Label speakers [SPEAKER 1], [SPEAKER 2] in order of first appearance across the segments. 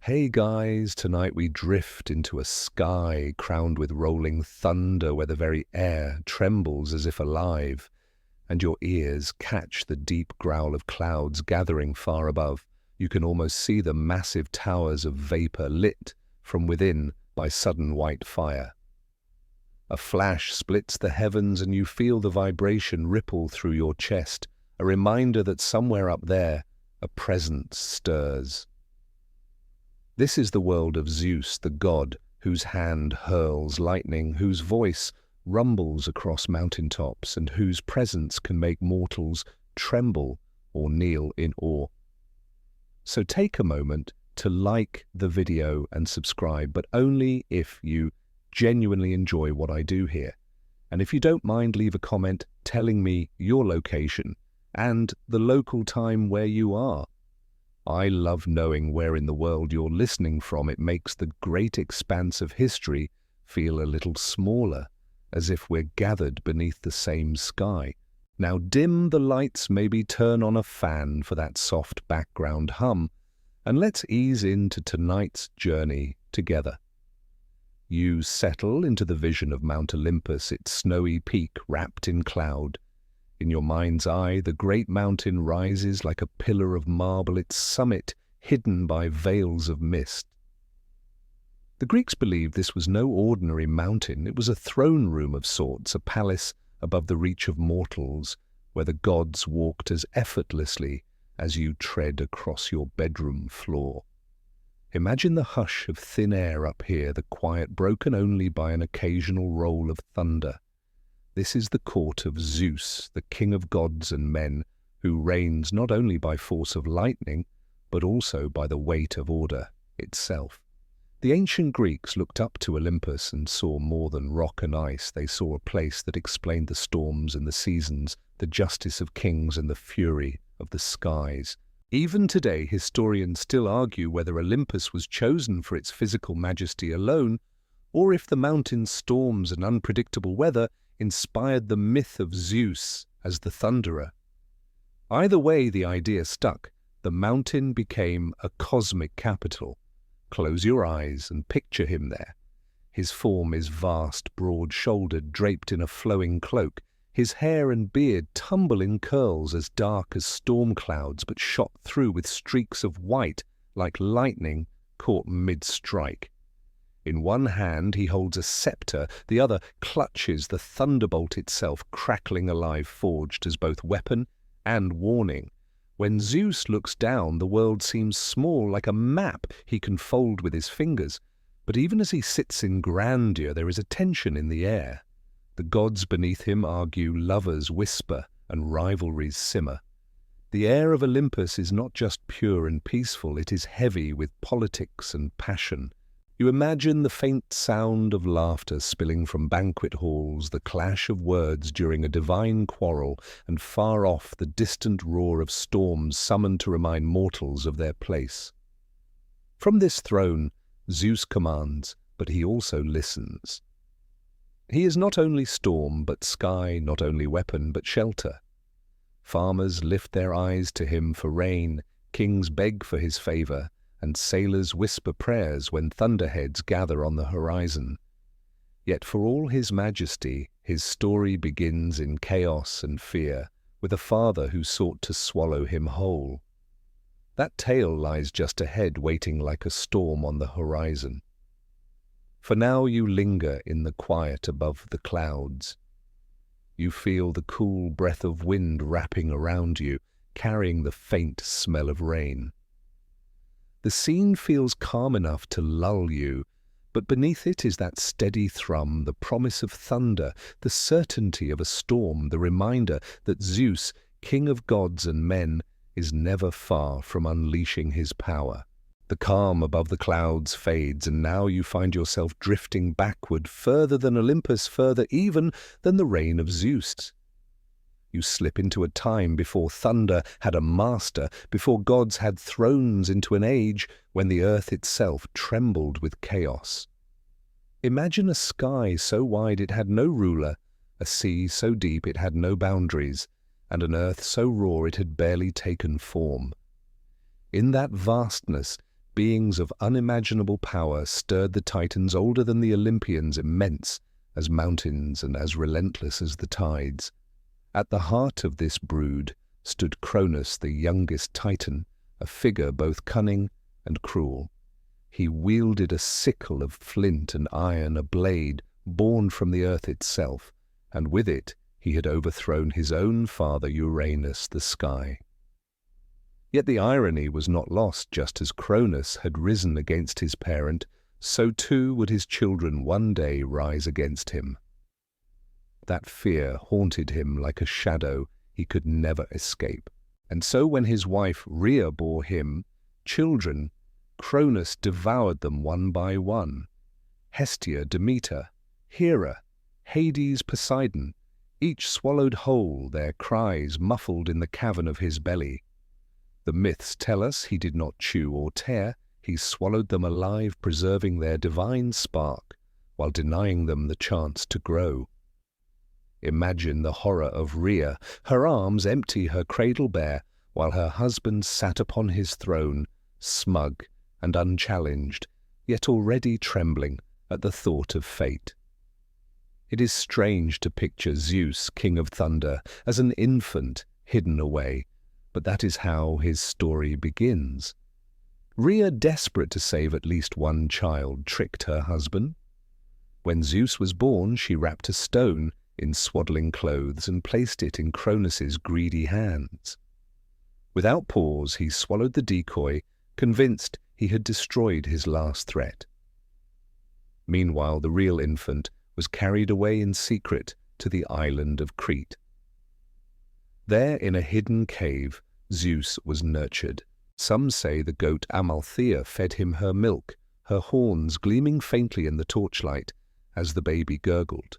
[SPEAKER 1] Hey guys, tonight we drift into a sky crowned with rolling thunder where the very air trembles as if alive, and your ears catch the deep growl of clouds gathering far above. You can almost see the massive towers of vapor lit from within by sudden white fire. A flash splits the heavens and you feel the vibration ripple through your chest, a reminder that somewhere up there a presence stirs. This is the world of Zeus, the god, whose hand hurls lightning, whose voice rumbles across mountaintops, and whose presence can make mortals tremble or kneel in awe. So take a moment to like the video and subscribe, but only if you genuinely enjoy what I do here. And if you don't mind, leave a comment telling me your location and the local time where you are. I love knowing where in the world you're listening from. It makes the great expanse of history feel a little smaller, as if we're gathered beneath the same sky. Now dim the lights, maybe turn on a fan for that soft background hum, and let's ease into tonight's journey together. You settle into the vision of Mount Olympus, its snowy peak wrapped in cloud. In your mind's eye, the great mountain rises like a pillar of marble, its summit hidden by veils of mist. The Greeks believed this was no ordinary mountain. It was a throne room of sorts, a palace above the reach of mortals, where the gods walked as effortlessly as you tread across your bedroom floor. Imagine the hush of thin air up here, the quiet broken only by an occasional roll of thunder. This is the court of Zeus, the king of gods and men, who reigns not only by force of lightning, but also by the weight of order itself. The ancient Greeks looked up to Olympus and saw more than rock and ice. They saw a place that explained the storms and the seasons, the justice of kings and the fury of the skies. Even today, historians still argue whether Olympus was chosen for its physical majesty alone, or if the mountain's storms and unpredictable weather inspired the myth of Zeus as the thunderer. Either way, the idea stuck. The mountain became a cosmic capital. Close your eyes and picture him there. His form is vast, broad-shouldered, draped in a flowing cloak. His hair and beard tumble in curls as dark as storm clouds, but shot through with streaks of white like lightning caught mid-strike. In one hand he holds a scepter, the other clutches the thunderbolt itself, crackling alive, forged as both weapon and warning. When Zeus looks down, the world seems small, like a map he can fold with his fingers. But even as he sits in grandeur, there is a tension in the air. The gods beneath him argue, lovers whisper, and rivalries simmer. The air of Olympus is not just pure and peaceful, it is heavy with politics and passion. You imagine the faint sound of laughter spilling from banquet halls, the clash of words during a divine quarrel, and far off the distant roar of storms summoned to remind mortals of their place. From this throne, Zeus commands, but he also listens. He is not only storm but sky, not only weapon but shelter. Farmers lift their eyes to him for rain, kings beg for his favor, and sailors whisper prayers when thunderheads gather on the horizon. Yet for all his majesty, his story begins in chaos and fear, with a father who sought to swallow him whole. That tale lies just ahead, waiting like a storm on the horizon. For now you linger in the quiet above the clouds. You feel the cool breath of wind wrapping around you, carrying the faint smell of rain. The scene feels calm enough to lull you, but beneath it is that steady thrum, the promise of thunder, the certainty of a storm, the reminder that Zeus, king of gods and men, is never far from unleashing his power. The calm above the clouds fades, and now you find yourself drifting backward, further than Olympus, further even than the reign of Zeus. You slip into a time before thunder had a master, before gods had thrones, into an age when the earth itself trembled with chaos. Imagine a sky so wide it had no ruler, a sea so deep it had no boundaries, and an earth so raw it had barely taken form. In that vastness, beings of unimaginable power stirred the Titans older than the Olympians, immense as mountains and as relentless as the tides. At the heart of this brood stood Cronus, the youngest Titan, a figure both cunning and cruel. He wielded a sickle of flint and iron, a blade born from the earth itself, and with it he had overthrown his own father Uranus, the sky. Yet the irony was not lost. Just as Cronus had risen against his parent, so too would his children one day rise against him. That fear haunted him like a shadow he could never escape. And so when his wife Rhea bore him children, Cronus devoured them one by one. Hestia, Demeter, Hera, Hades, Poseidon, each swallowed whole, their cries muffled in the cavern of his belly. The myths tell us he did not chew or tear, he swallowed them alive, preserving their divine spark, while denying them the chance to grow. Imagine the horror of Rhea, her arms empty, her cradle bare, while her husband sat upon his throne, smug and unchallenged, yet already trembling at the thought of fate. It is strange to picture Zeus, king of thunder, as an infant hidden away, but that is how his story begins. Rhea, desperate to save at least one child, tricked her husband. When Zeus was born, she wrapped a stone in swaddling clothes and placed it in Cronus's greedy hands. Without pause, he swallowed the decoy, convinced he had destroyed his last threat. Meanwhile, the real infant was carried away in secret to the island of Crete. There, in a hidden cave, Zeus was nurtured. Some say the goat Amalthea fed him her milk, her horns gleaming faintly in the torchlight as the baby gurgled.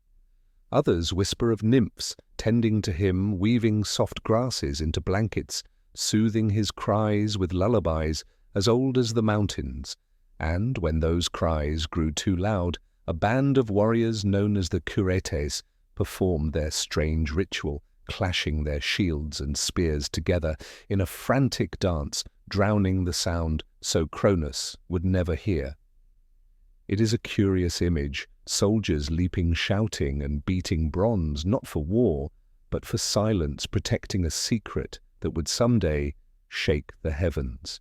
[SPEAKER 1] Others whisper of nymphs tending to him, weaving soft grasses into blankets, soothing his cries with lullabies as old as the mountains. And when those cries grew too loud, a band of warriors known as the Curetes performed their strange ritual, clashing their shields and spears together in a frantic dance, drowning the sound so Cronus would never hear. It is a curious image, soldiers leaping, shouting, and beating bronze, not for war, but for silence, protecting a secret that would someday shake the heavens.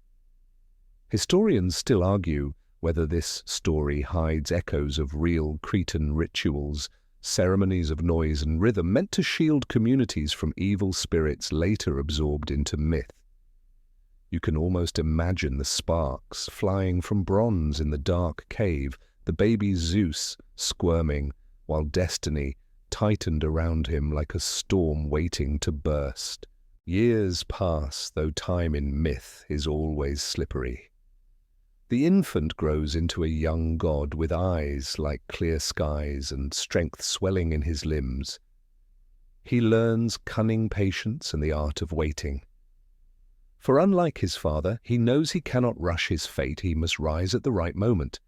[SPEAKER 1] Historians still argue whether this story hides echoes of real Cretan rituals, ceremonies of noise and rhythm meant to shield communities from evil spirits later absorbed into myth. You can almost imagine the sparks flying from bronze in the dark cave, the baby Zeus squirming, while destiny tightened around him like a storm waiting to burst. Years pass, though time in myth is always slippery. The infant grows into a young god with eyes like clear skies and strength swelling in his limbs. He learns cunning patience and the art of waiting. For unlike his father, he knows he cannot rush his fate, he must rise at the right moment.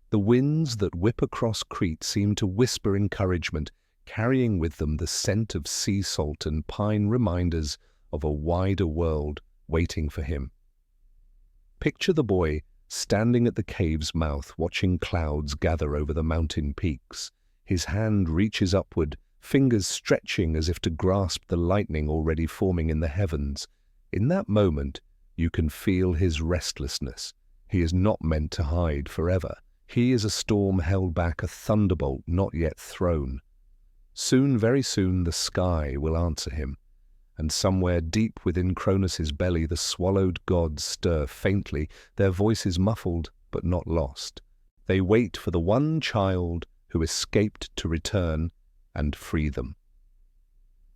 [SPEAKER 1] The winds that whip across Crete seem to whisper encouragement, carrying with them the scent of sea salt and pine, reminders of a wider world waiting for him. Picture the boy standing at the cave's mouth, watching clouds gather over the mountain peaks. His hand reaches upward, fingers stretching as if to grasp the lightning already forming in the heavens. In that moment, you can feel his restlessness. He is not meant to hide forever. He is a storm held back, a thunderbolt not yet thrown. Soon, very soon, the sky will answer him. And somewhere deep within Cronus's belly the swallowed gods stir faintly, their voices muffled but not lost. They wait for the one child who escaped to return and free them.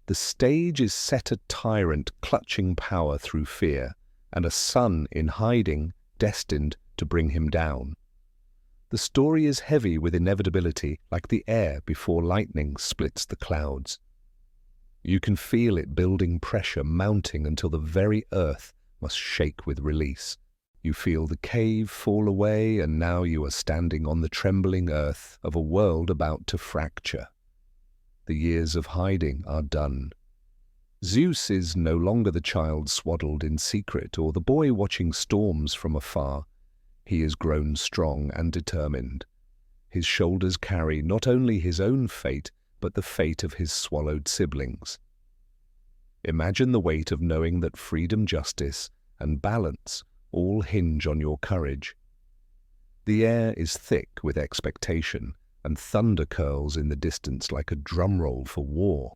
[SPEAKER 1] The stage is set a tyrant clutching power through fear, and a son in hiding destined to bring him down. The story is heavy with inevitability, like the air before lightning splits the clouds. You can feel it building, pressure mounting until the very earth must shake with release. You feel the cave fall away, and now you are standing on the trembling earth of a world about to fracture. The years of hiding are done. Zeus is no longer the child swaddled in secret or the boy watching storms from afar. He is grown strong and determined. His shoulders carry not only his own fate, but the fate of his swallowed siblings. Imagine the weight of knowing that freedom, justice, and balance all hinge on your courage. The air is thick with expectation, and thunder curls in the distance like a drumroll for war.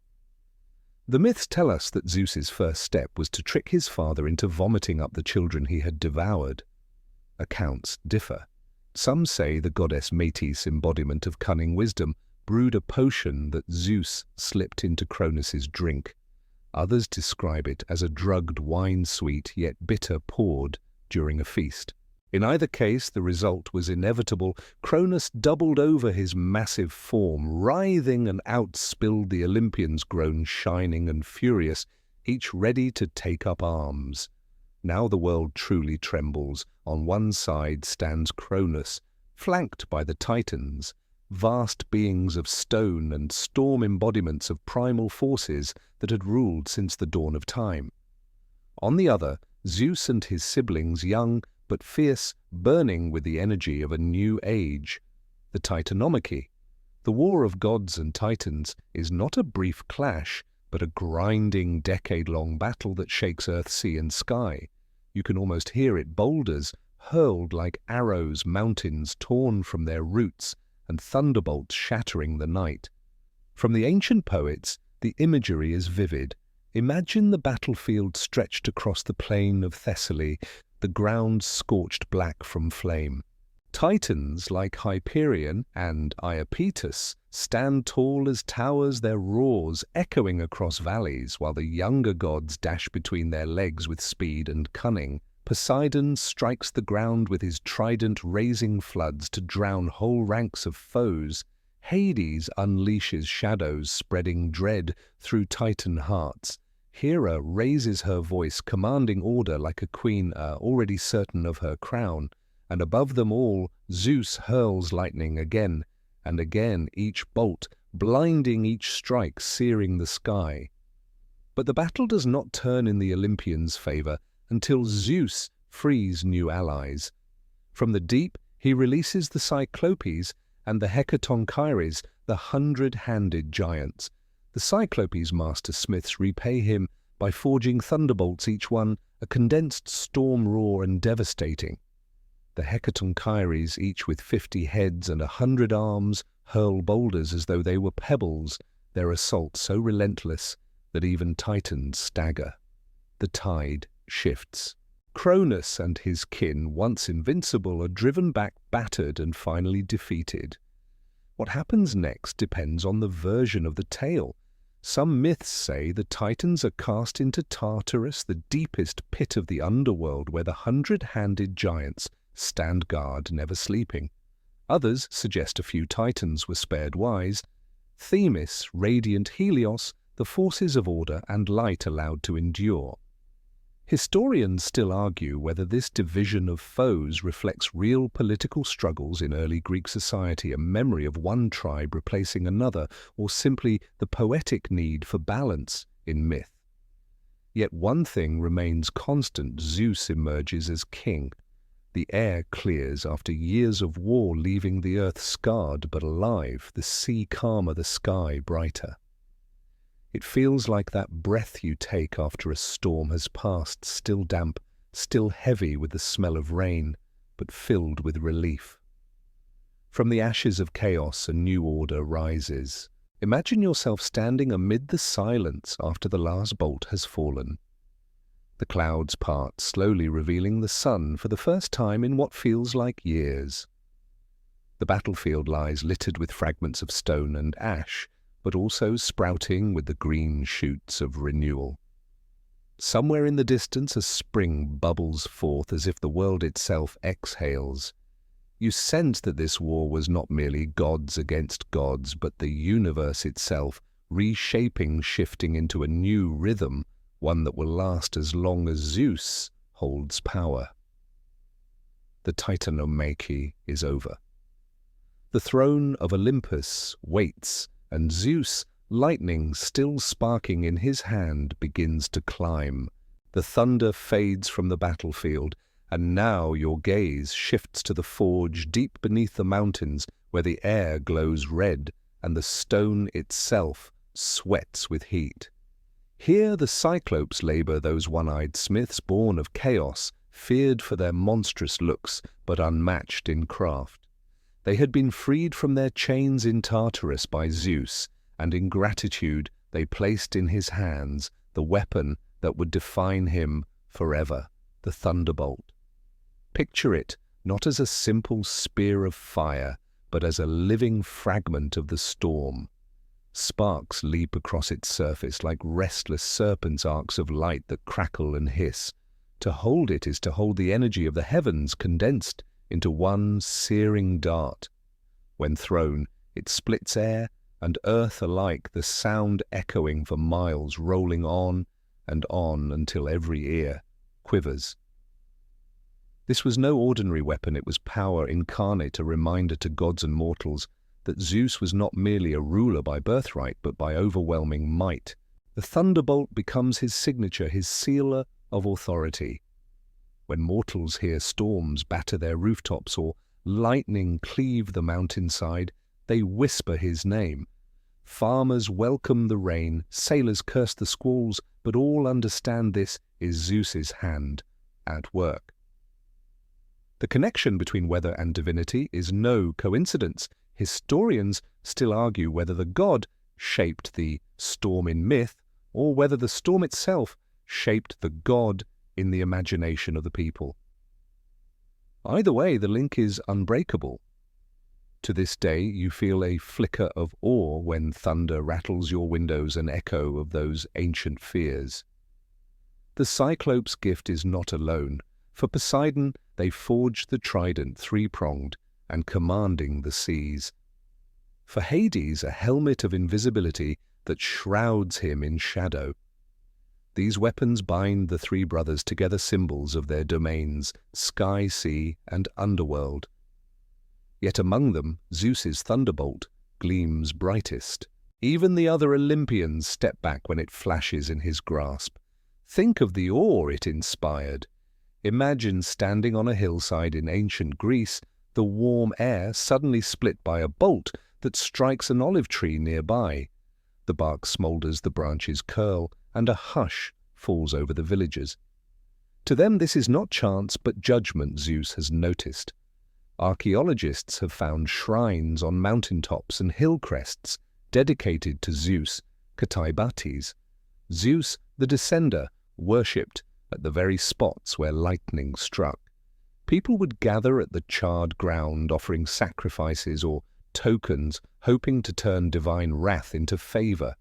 [SPEAKER 1] The myths tell us that Zeus's first step was to trick his father into vomiting up the children he had devoured. Accounts differ. Some say the goddess Metis' embodiment of cunning wisdom brewed a potion that Zeus slipped into Cronus's drink. Others describe it as a drugged wine sweet yet bitter poured during a feast. In either case, the result was inevitable. Cronus doubled over his massive form, writhing, and outspilled the Olympians grown shining and furious, each ready to take up arms. Now the world truly trembles. On one side stands Cronus, flanked by the Titans, vast beings of stone and storm embodiments of primal forces that had ruled since the dawn of time. On the other, Zeus and his siblings, young but fierce, burning with the energy of a new age, the Titanomachy. The war of gods and titans is not a brief clash, but a grinding, decade-long battle that shakes earth, sea, and sky. You can almost hear it, boulders hurled like arrows, mountains torn from their roots, and thunderbolts shattering the night. From the ancient poets, the imagery is vivid. Imagine the battlefield stretched across the plain of Thessaly, the ground scorched black from flame. Titans like Hyperion and Iapetus stand tall as towers, their roars echoing across valleys, while the younger gods dash between their legs with speed and cunning. Poseidon strikes the ground with his trident, raising floods to drown whole ranks of foes. Hades unleashes shadows, spreading dread through Titan hearts. Hera raises her voice, commanding order like a queen already certain of her crown. And above them all, Zeus hurls lightning again and again, each bolt blinding, each strike searing the sky. But the battle does not turn in the Olympians' favor until Zeus frees new allies. From the deep, he releases the Cyclopes and the Hecatonchires, the 100-handed giants. The Cyclopes master smiths repay him by forging thunderbolts, each one a condensed storm raw and devastating. The Hecatonchires, each with 50 heads and 100 arms, hurl boulders as though they were pebbles, their assault so relentless that even titans stagger. The tide shifts. Cronus and his kin, once invincible, are driven back, battered, and finally defeated. What happens next depends on the version of the tale. Some myths say the Titans are cast into Tartarus, the deepest pit of the underworld where the 100-handed giants stand guard, never sleeping. Others suggest a few Titans were spared wise. Themis, radiant Helios, the forces of order and light allowed to endure. Historians still argue whether this division of foes reflects real political struggles in early Greek society, a memory of one tribe replacing another, or simply the poetic need for balance in myth. Yet one thing remains constant: Zeus emerges as king. The air clears after years of war, leaving the earth scarred but alive, the sea calmer, the sky brighter. It feels like that breath you take after a storm has passed, still damp, still heavy with the smell of rain, but filled with relief. From the ashes of chaos, a new order rises. Imagine yourself standing amid the silence after the last bolt has fallen. The clouds part, slowly revealing the sun for the first time in what feels like years. The battlefield lies littered with fragments of stone and ash, but also sprouting with the green shoots of renewal. Somewhere in the distance a spring bubbles forth as if the world itself exhales. You sense that this war was not merely gods against gods, but the universe itself, reshaping, shifting into a new rhythm, one that will last as long as Zeus holds power. The Titanomachy is over. The throne of Olympus waits, and Zeus, lightning still sparking in his hand, begins to climb. The thunder fades from the battlefield, And now your gaze shifts to the forge deep beneath the mountains, where the air glows red and the stone itself sweats with heat. Here the Cyclopes labor, those one-eyed smiths born of chaos, feared for their monstrous looks, but unmatched in craft. They had been freed from their chains in Tartarus by Zeus, and in gratitude they placed in his hands the weapon that would define him forever, the thunderbolt. Picture it not as a simple spear of fire, but as a living fragment of the storm. Sparks leap across its surface like restless serpents' arcs of light that crackle and hiss. To hold it is to hold the energy of the heavens condensed into one searing dart. When thrown, it splits air and earth alike, the sound echoing for miles, rolling on and on until every ear quivers. This was no ordinary weapon, it was power incarnate, a reminder to gods and mortals that Zeus was not merely a ruler by birthright, but by overwhelming might. The thunderbolt becomes his signature, his sealer of authority. When mortals hear storms batter their rooftops or lightning cleave the mountainside, they whisper his name. Farmers welcome the rain, sailors curse the squalls, but all understand this is Zeus's hand at work. The connection between weather and divinity is no coincidence. Historians still argue whether the god shaped the storm in myth or whether the storm itself shaped the god in the imagination of the people. Either way, the link is unbreakable. To this day, you feel a flicker of awe when thunder rattles your windows, an echo of those ancient fears. The Cyclops' gift is not alone. For Poseidon, they forged the trident, three-pronged and commanding the seas. For Hades, a helmet of invisibility that shrouds him in shadow. These weapons bind the three brothers together, symbols of their domains, sky, sea, and underworld. Yet among them, Zeus's thunderbolt gleams brightest. Even the other Olympians step back when it flashes in his grasp. Think of the awe it inspired. Imagine standing on a hillside in ancient Greece, the warm air suddenly split by a bolt that strikes an olive tree nearby. The bark smoulders, the branches curl, and a hush falls over the villagers. To them this is not chance, but judgment Zeus has noticed. Archaeologists have found shrines on mountaintops and hill crests dedicated to Zeus, Kataibates. Zeus, the descender, worshipped at the very spots where lightning struck. People would gather at the charred ground, offering sacrifices or tokens, hoping to turn divine wrath into favor.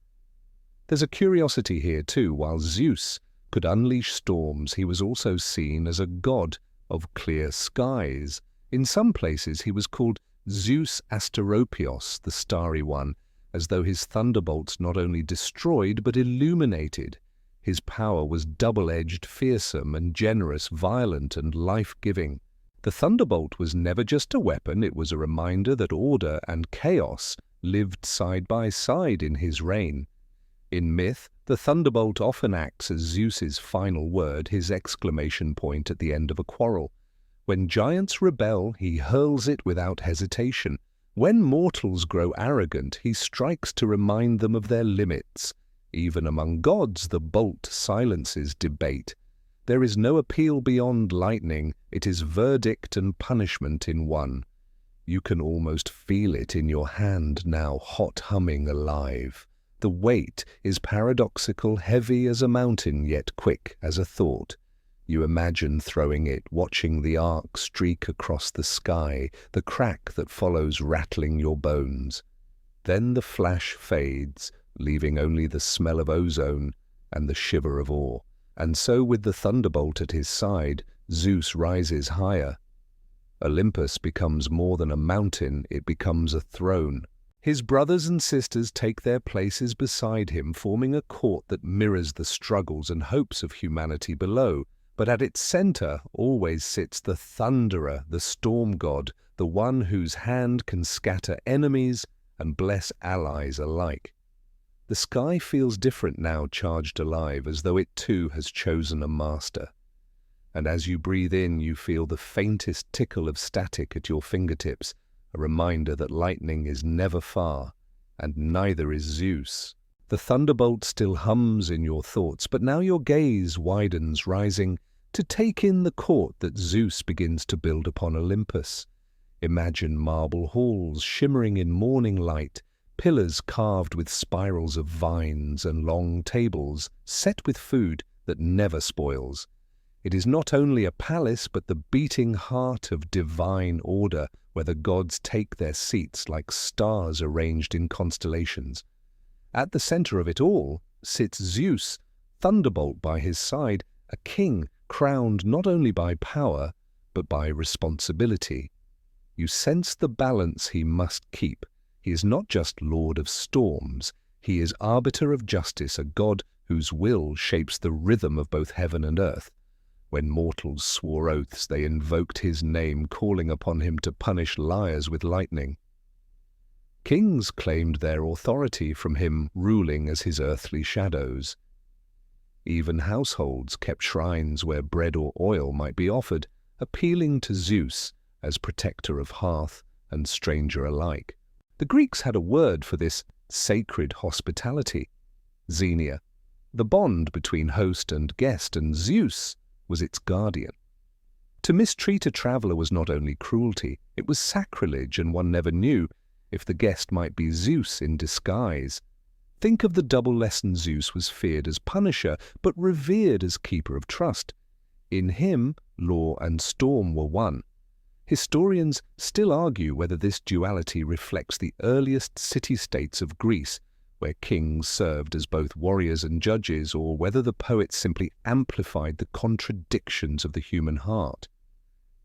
[SPEAKER 1] There's a curiosity here too. While Zeus could unleash storms, he was also seen as a god of clear skies. In some places he was called Zeus Asteropios, the starry one, as though his thunderbolts not only destroyed but illuminated. His power was double-edged, fearsome and generous, violent and life-giving. The thunderbolt was never just a weapon, it was a reminder that order and chaos lived side by side in his reign. In myth, the thunderbolt often acts as Zeus's final word, his exclamation point at the end of a quarrel. When giants rebel, he hurls it without hesitation. When mortals grow arrogant, he strikes to remind them of their limits. Even among gods, the bolt silences debate. There is no appeal beyond lightning, it is verdict and punishment in one. You can almost feel it in your hand now, hot humming alive. The weight is paradoxical, heavy as a mountain, yet quick as a thought. You imagine throwing it, watching the arc streak across the sky, the crack that follows rattling your bones. Then the flash fades, leaving only the smell of ozone and the shiver of awe. And so with the thunderbolt at his side, Zeus rises higher. Olympus becomes more than a mountain, it becomes a throne. His brothers and sisters take their places beside him, forming a court that mirrors the struggles and hopes of humanity below. But at its center always sits the Thunderer, the storm god, the one whose hand can scatter enemies and bless allies alike. The sky feels different now, charged alive, as though it too has chosen a master. and as you breathe in, you feel the faintest tickle of static at your fingertips, a reminder that lightning is never far, and neither is Zeus. The thunderbolt still hums in your thoughts, but now your gaze widens, rising to take in the court that Zeus begins to build upon Olympus. Imagine marble halls shimmering in morning light, pillars carved with spirals of vines, and long tables set with food that never spoils. It is not only a palace, but the beating heart of divine order, where the gods take their seats like stars arranged in constellations. At the center of it all sits Zeus, thunderbolt by his side, a king crowned not only by power, but by responsibility. You sense the balance he must keep. He is not just lord of storms, he is arbiter of justice, a god whose will shapes the rhythm of both heaven and earth. When mortals swore oaths, they invoked his name, calling upon him to punish liars with lightning. Kings claimed their authority from him, ruling as his earthly shadows. Even households kept shrines where bread or oil might be offered, appealing to Zeus as protector of hearth and stranger alike. The Greeks had a word for this sacred hospitality, xenia, the bond between host and guest, and Zeus was its guardian. To mistreat a traveller was not only cruelty, it was sacrilege, and one never knew if the guest might be Zeus in disguise. Think of the double lesson: Zeus was feared as punisher, but revered as keeper of trust. In him, law and storm were one. Historians still argue whether this duality reflects the earliest city-states of Greece, where kings served as both warriors and judges, or whether the poets simply amplified the contradictions of the human heart.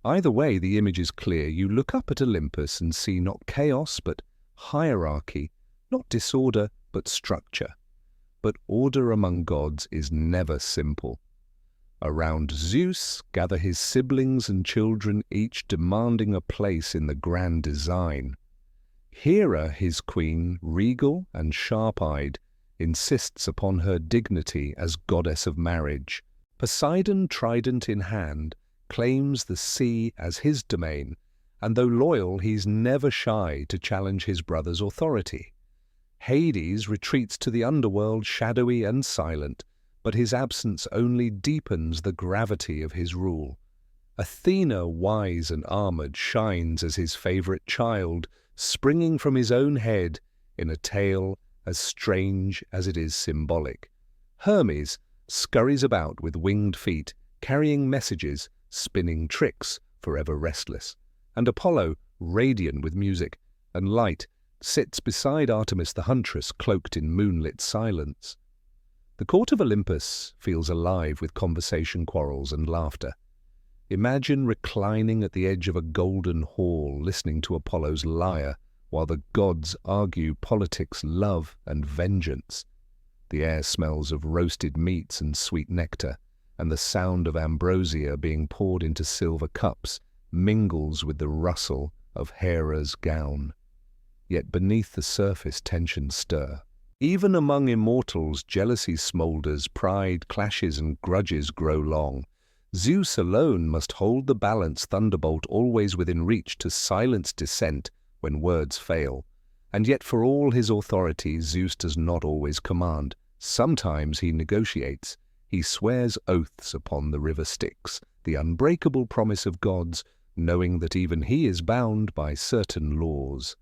[SPEAKER 1] Either way, the image is clear. You look up at Olympus and see not chaos, but hierarchy, not disorder, but structure. But order among gods is never simple. Around Zeus gather his siblings and children, each demanding a place in the grand design. Hera, his queen, regal and sharp-eyed, insists upon her dignity as goddess of marriage. Poseidon, trident in hand, claims the sea as his domain, and though loyal, he's never shy to challenge his brother's authority. Hades retreats to the underworld, shadowy and silent, but his absence only deepens the gravity of his rule. Athena, wise and armored, shines as his favorite child, springing from his own head in a tale as strange as it is symbolic. Hermes scurries about with winged feet, carrying messages, spinning tricks, forever restless. And Apollo, radiant with music and light, sits beside Artemis the huntress, cloaked in moonlit silence. The court of Olympus feels alive with conversation, quarrels, and laughter. Imagine reclining at the edge of a golden hall, listening to Apollo's lyre, while the gods argue politics, love, and vengeance. The air smells of roasted meats and sweet nectar, and the sound of ambrosia being poured into silver cups mingles with the rustle of Hera's gown. Yet beneath the surface tensions stir. Even among immortals, jealousy smoulders, pride clashes, and grudges grow long. Zeus alone must hold the balance, thunderbolt always within reach to silence dissent when words fail. And yet for all his authority, Zeus does not always command. Sometimes he negotiates. He swears oaths upon the river Styx, the unbreakable promise of gods, knowing that even he is bound by certain laws.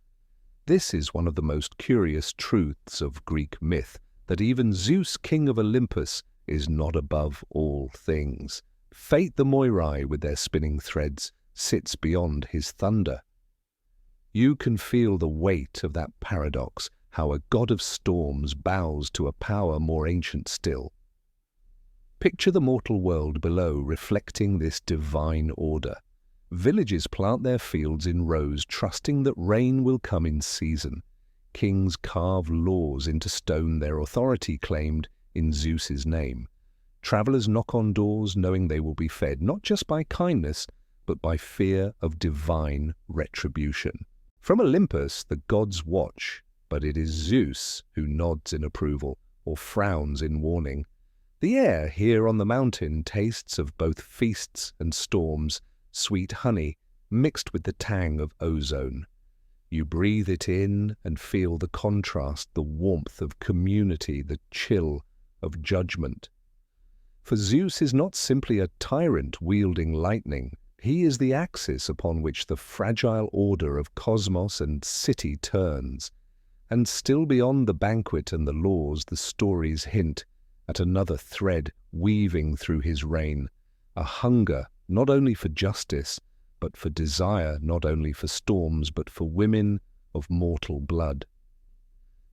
[SPEAKER 1] This is one of the most curious truths of Greek myth, that even Zeus, king of Olympus, is not above all things. Fate, the Moirai with their spinning threads, sits beyond his thunder. You can feel the weight of that paradox, how a god of storms bows to a power more ancient still. Picture the mortal world below, reflecting this divine order. Villages plant their fields in rows, trusting that rain will come in season. Kings carve laws into stone, their authority claimed in Zeus's name. Travelers knock on doors, knowing they will be fed, not just by kindness, but by fear of divine retribution. From Olympus, the gods watch, but it is Zeus who nods in approval or frowns in warning. The air here on the mountain tastes of both feasts and storms, sweet honey mixed with the tang of ozone. You breathe it in and feel the contrast, the warmth of community, the chill of judgment. For Zeus is not simply a tyrant wielding lightning. He is the axis upon which the fragile order of cosmos and city turns. And still beyond the banquet and the laws, the stories hint at another thread weaving through his reign, a hunger not only for justice, but for desire, not only for storms, but for women of mortal blood.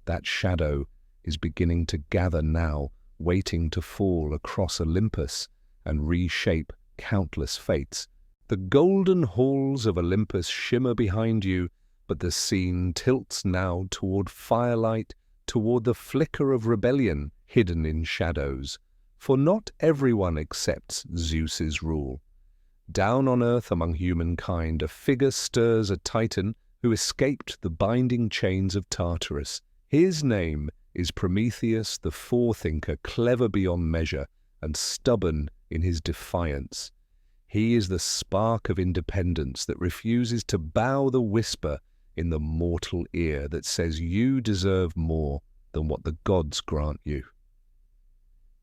[SPEAKER 1] That shadow is beginning to gather now, waiting to fall across Olympus and reshape countless fates. The golden halls of Olympus shimmer behind you, but the scene tilts now toward firelight, toward the flicker of rebellion hidden in shadows. For not everyone accepts Zeus's rule. Down on earth among humankind, a figure stirs a titan who escaped the binding chains of Tartarus. His name is Prometheus, the forethinker, clever beyond measure and stubborn in his defiance. He is the spark of independence that refuses to bow the whisper in the mortal ear that says you deserve more than what the gods grant you.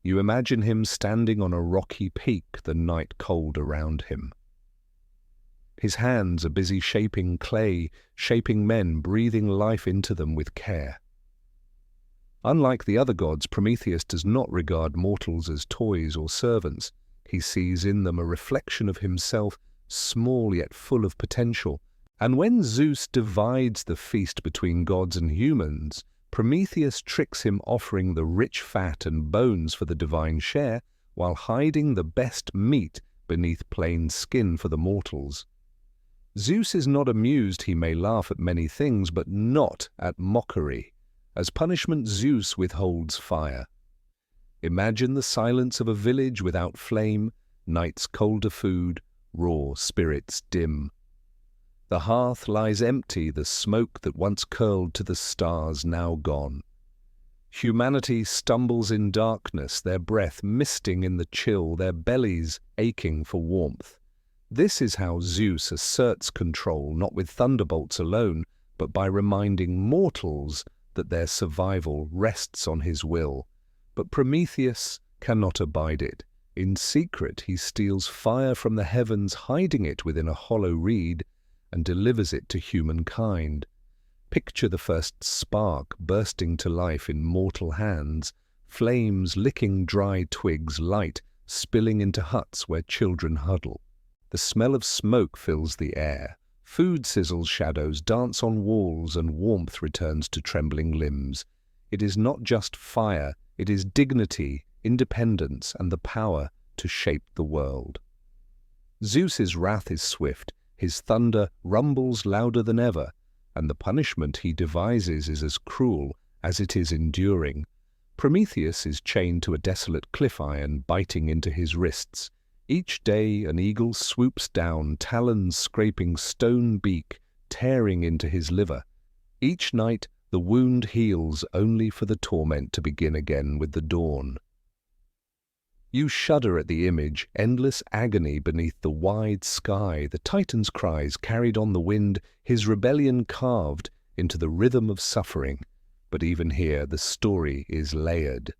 [SPEAKER 1] You imagine him standing on a rocky peak, the night cold around him. His hands are busy shaping clay, shaping men, breathing life into them with care. Unlike the other gods, Prometheus does not regard mortals as toys or servants. He sees in them a reflection of himself, small yet full of potential. And when Zeus divides the feast between gods and humans, Prometheus tricks him, offering the rich fat and bones for the divine share, while hiding the best meat beneath plain skin for the mortals. Zeus is not amused. He may laugh at many things, but not at mockery. As punishment, Zeus withholds fire. Imagine the silence of a village without flame, night's colder food, raw spirits dim. The hearth lies empty, the smoke that once curled to the stars now gone. Humanity stumbles in darkness, their breath misting in the chill, their bellies aching for warmth. This is how Zeus asserts control, not with thunderbolts alone, but by reminding mortals that their survival rests on his will. But Prometheus cannot abide it. In secret he steals fire from the heavens, hiding it within a hollow reed, and delivers it to humankind. Picture the first spark bursting to life in mortal hands, flames licking dry twigs, light spilling into huts where children huddle. The smell of smoke fills the air. Food sizzles, shadows dance on walls, and warmth returns to trembling limbs. It is not just fire, it is dignity, independence, and the power to shape the world. Zeus's wrath is swift, his thunder rumbles louder than ever, and the punishment he devises is as cruel as it is enduring. Prometheus is chained to a desolate cliff iron, biting into his wrists. Each day an eagle swoops down, talons scraping stone beak, tearing into his liver. Each night the wound heals, only for the torment to begin again with the dawn. You shudder at the image, endless agony beneath the wide sky, the Titan's cries carried on the wind, his rebellion carved into the rhythm of suffering. But even here the story is layered.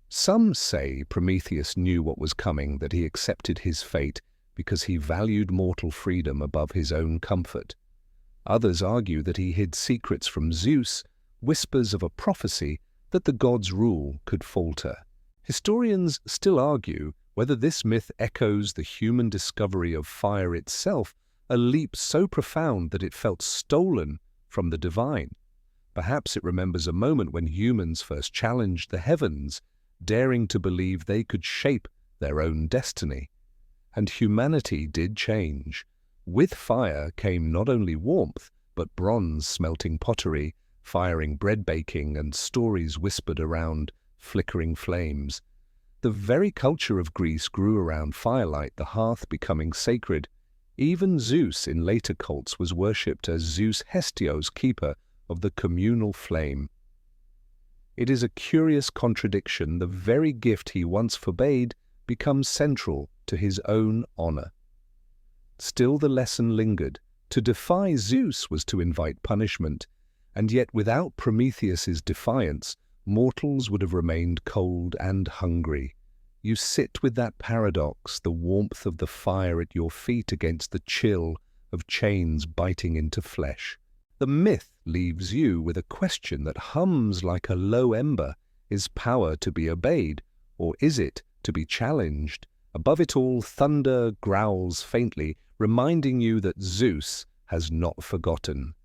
[SPEAKER 1] Some say Prometheus knew what was coming, that he accepted his fate because he valued mortal freedom above his own comfort. Others argue that he hid secrets from Zeus, whispers of a prophecy that the gods' rule could falter. Historians still argue whether this myth echoes the human discovery of fire itself, a leap so profound that it felt stolen from the divine. Perhaps it remembers a moment when humans first challenged the heavens, daring to believe they could shape their own destiny. And humanity did change. With fire came not only warmth, but bronze smelting pottery, firing bread baking, and stories whispered around flickering flames. The very culture of Greece grew around firelight, the hearth becoming sacred. Even Zeus in later cults was worshipped as Zeus Hestios, keeper of the communal flame. It is a curious contradiction. The very gift he once forbade becomes central to his own honor. Still the lesson lingered. To defy Zeus was to invite punishment, and yet without Prometheus's defiance, mortals would have remained cold and hungry. You sit with that paradox, the warmth of the fire at your feet against the chill of chains biting into flesh. The myth leaves you with a question that hums like a low ember. Is power to be obeyed, or is it to be challenged? Above it all, thunder growls faintly, reminding you that Zeus has not forgotten.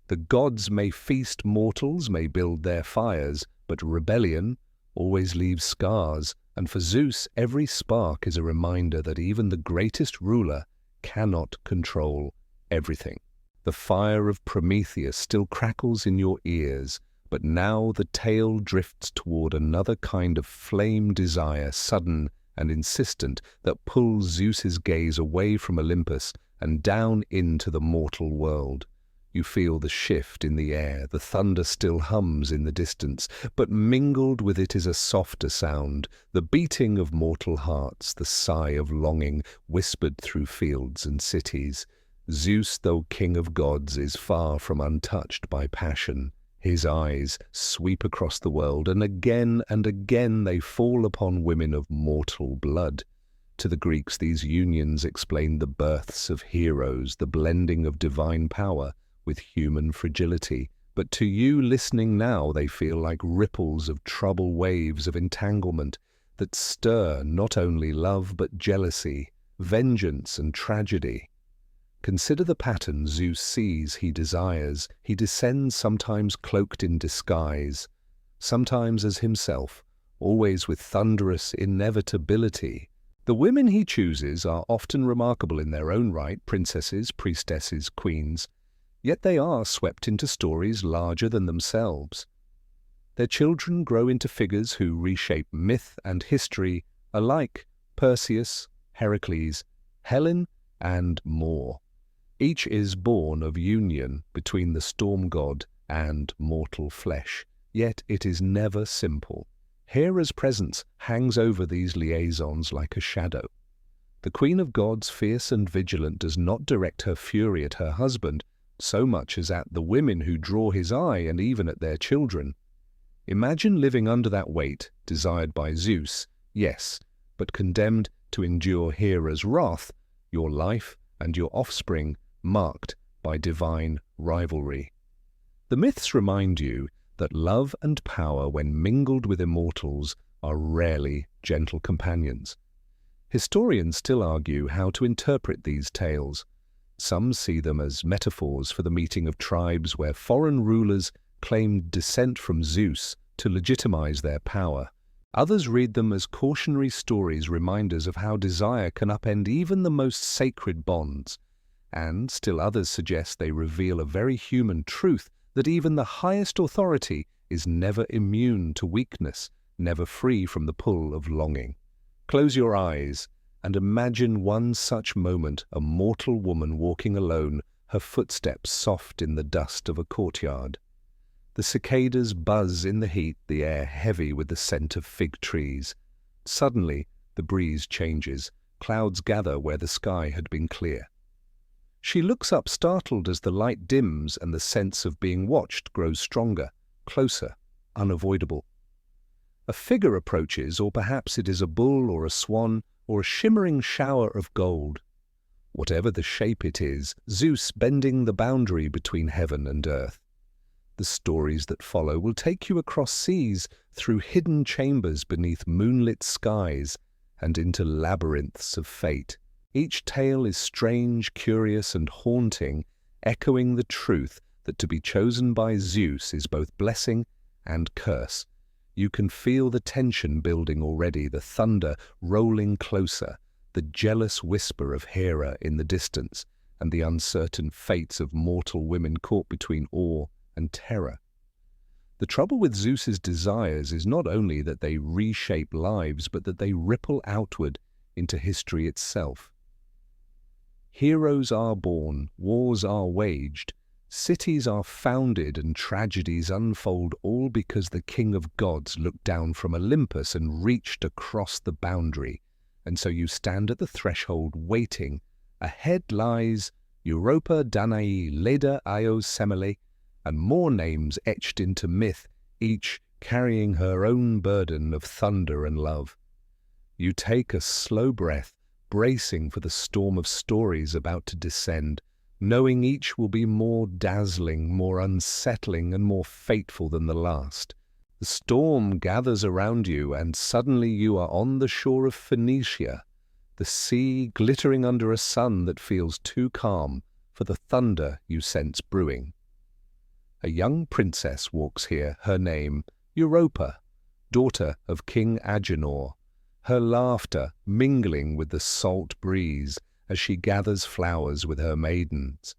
[SPEAKER 1] The gods may feast, mortals may build their fires, but rebellion always leaves scars, and for Zeus every spark is a reminder that even the greatest ruler cannot control everything. The fire of Prometheus still crackles in your ears, but now the tale drifts toward another kind of flame desire, sudden and insistent, that pulls Zeus's gaze away from Olympus and down into the mortal world. You feel the shift in the air, the thunder still hums in the distance, but mingled with it is a softer sound, the beating of mortal hearts, the sigh of longing whispered through fields and cities. Zeus, though king of gods, is far from untouched by passion. His eyes sweep across the world, and again they fall upon women of mortal blood. To the Greeks, these unions explain the births of heroes, the blending of divine power with human fragility. But to you listening now, they feel like ripples of troubled waves of entanglement that stir not only love but jealousy, vengeance and tragedy. Consider the pattern Zeus sees, he desires. He descends sometimes cloaked in disguise, sometimes as himself, always with thunderous inevitability. The women he chooses are often remarkable in their own right, princesses, priestesses, queens, yet they are swept into stories larger than themselves. Their children grow into figures who reshape myth and history alike: Perseus, Heracles, Helen, and more. Each is born of union between the storm god and mortal flesh, yet it is never simple. Hera's presence hangs over these liaisons like a shadow. The queen of gods, fierce and vigilant, does not direct her fury at her husband so much as at the women who draw his eye, and even at their children. Imagine living under that weight, desired by Zeus, yes, but condemned to endure Hera's wrath, your life and your offspring marked by divine rivalry. The myths remind you that love and power, when mingled with immortals, are rarely gentle companions. Historians still argue how to interpret these tales. Some see them as metaphors for the meeting of tribes where foreign rulers claimed descent from Zeus to legitimize their power. Others read them as cautionary stories, reminders of how desire can upend even the most sacred bonds. And still others suggest they reveal a very human truth, that even the highest authority is never immune to weakness, never free from the pull of longing. Close your eyes and imagine one such moment, a mortal woman walking alone, her footsteps soft in the dust of a courtyard. The cicadas buzz in the heat, the air heavy with the scent of fig trees. Suddenly, the breeze changes. Clouds gather where the sky had been clear. She looks up, startled, as the light dims and the sense of being watched grows stronger, closer, unavoidable. A figure approaches, or perhaps it is a bull or a swan or a shimmering shower of gold. Whatever the shape it is, Zeus bending the boundary between heaven and earth. The stories that follow will take you across seas, through hidden chambers beneath moonlit skies, and into labyrinths of fate. Each tale is strange, curious, and haunting, echoing the truth that to be chosen by Zeus is both blessing and curse. You can feel the tension building already, the thunder rolling closer, the jealous whisper of Hera in the distance, and the uncertain fates of mortal women caught between awe and terror. The trouble with Zeus's desires is not only that they reshape lives, but that they ripple outward into history itself. Heroes are born, wars are waged, Cities are founded and tragedies unfold, all because the king of gods looked down from Olympus and reached across the boundary. And so you stand at the threshold waiting. Ahead lies Europa, Danaë, Leda, Semele, and more names etched into myth, each carrying her own burden of thunder and love. You take a slow breath, bracing for the storm of stories about to descend, knowing each will be more dazzling, more unsettling, and more fateful than the last. The storm gathers around you, and suddenly you are on the shore of Phoenicia, the sea glittering under a sun that feels too calm for the thunder you sense brewing. A young princess walks here, her name Europa, daughter of King Agenor, her laughter mingling with the salt breeze as she gathers flowers with her maidens.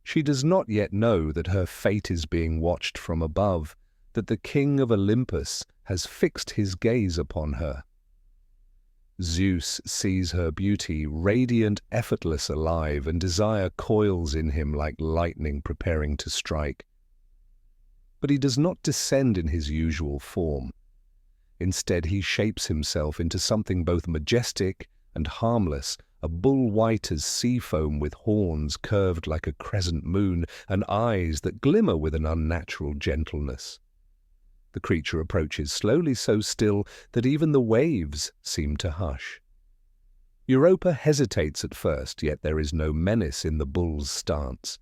[SPEAKER 1] She does not yet know that her fate is being watched from above, that the king of Olympus has fixed his gaze upon her. Zeus sees her beauty, radiant, effortless, alive, and desire coils in him like lightning preparing to strike. But he does not descend in his usual form. Instead, he shapes himself into something both majestic and harmless, a bull white as sea foam with horns curved like a crescent moon and eyes that glimmer with an unnatural gentleness. The creature approaches slowly, so still that even the waves seem to hush. Europa hesitates at first, yet there is no menace in the bull's stance.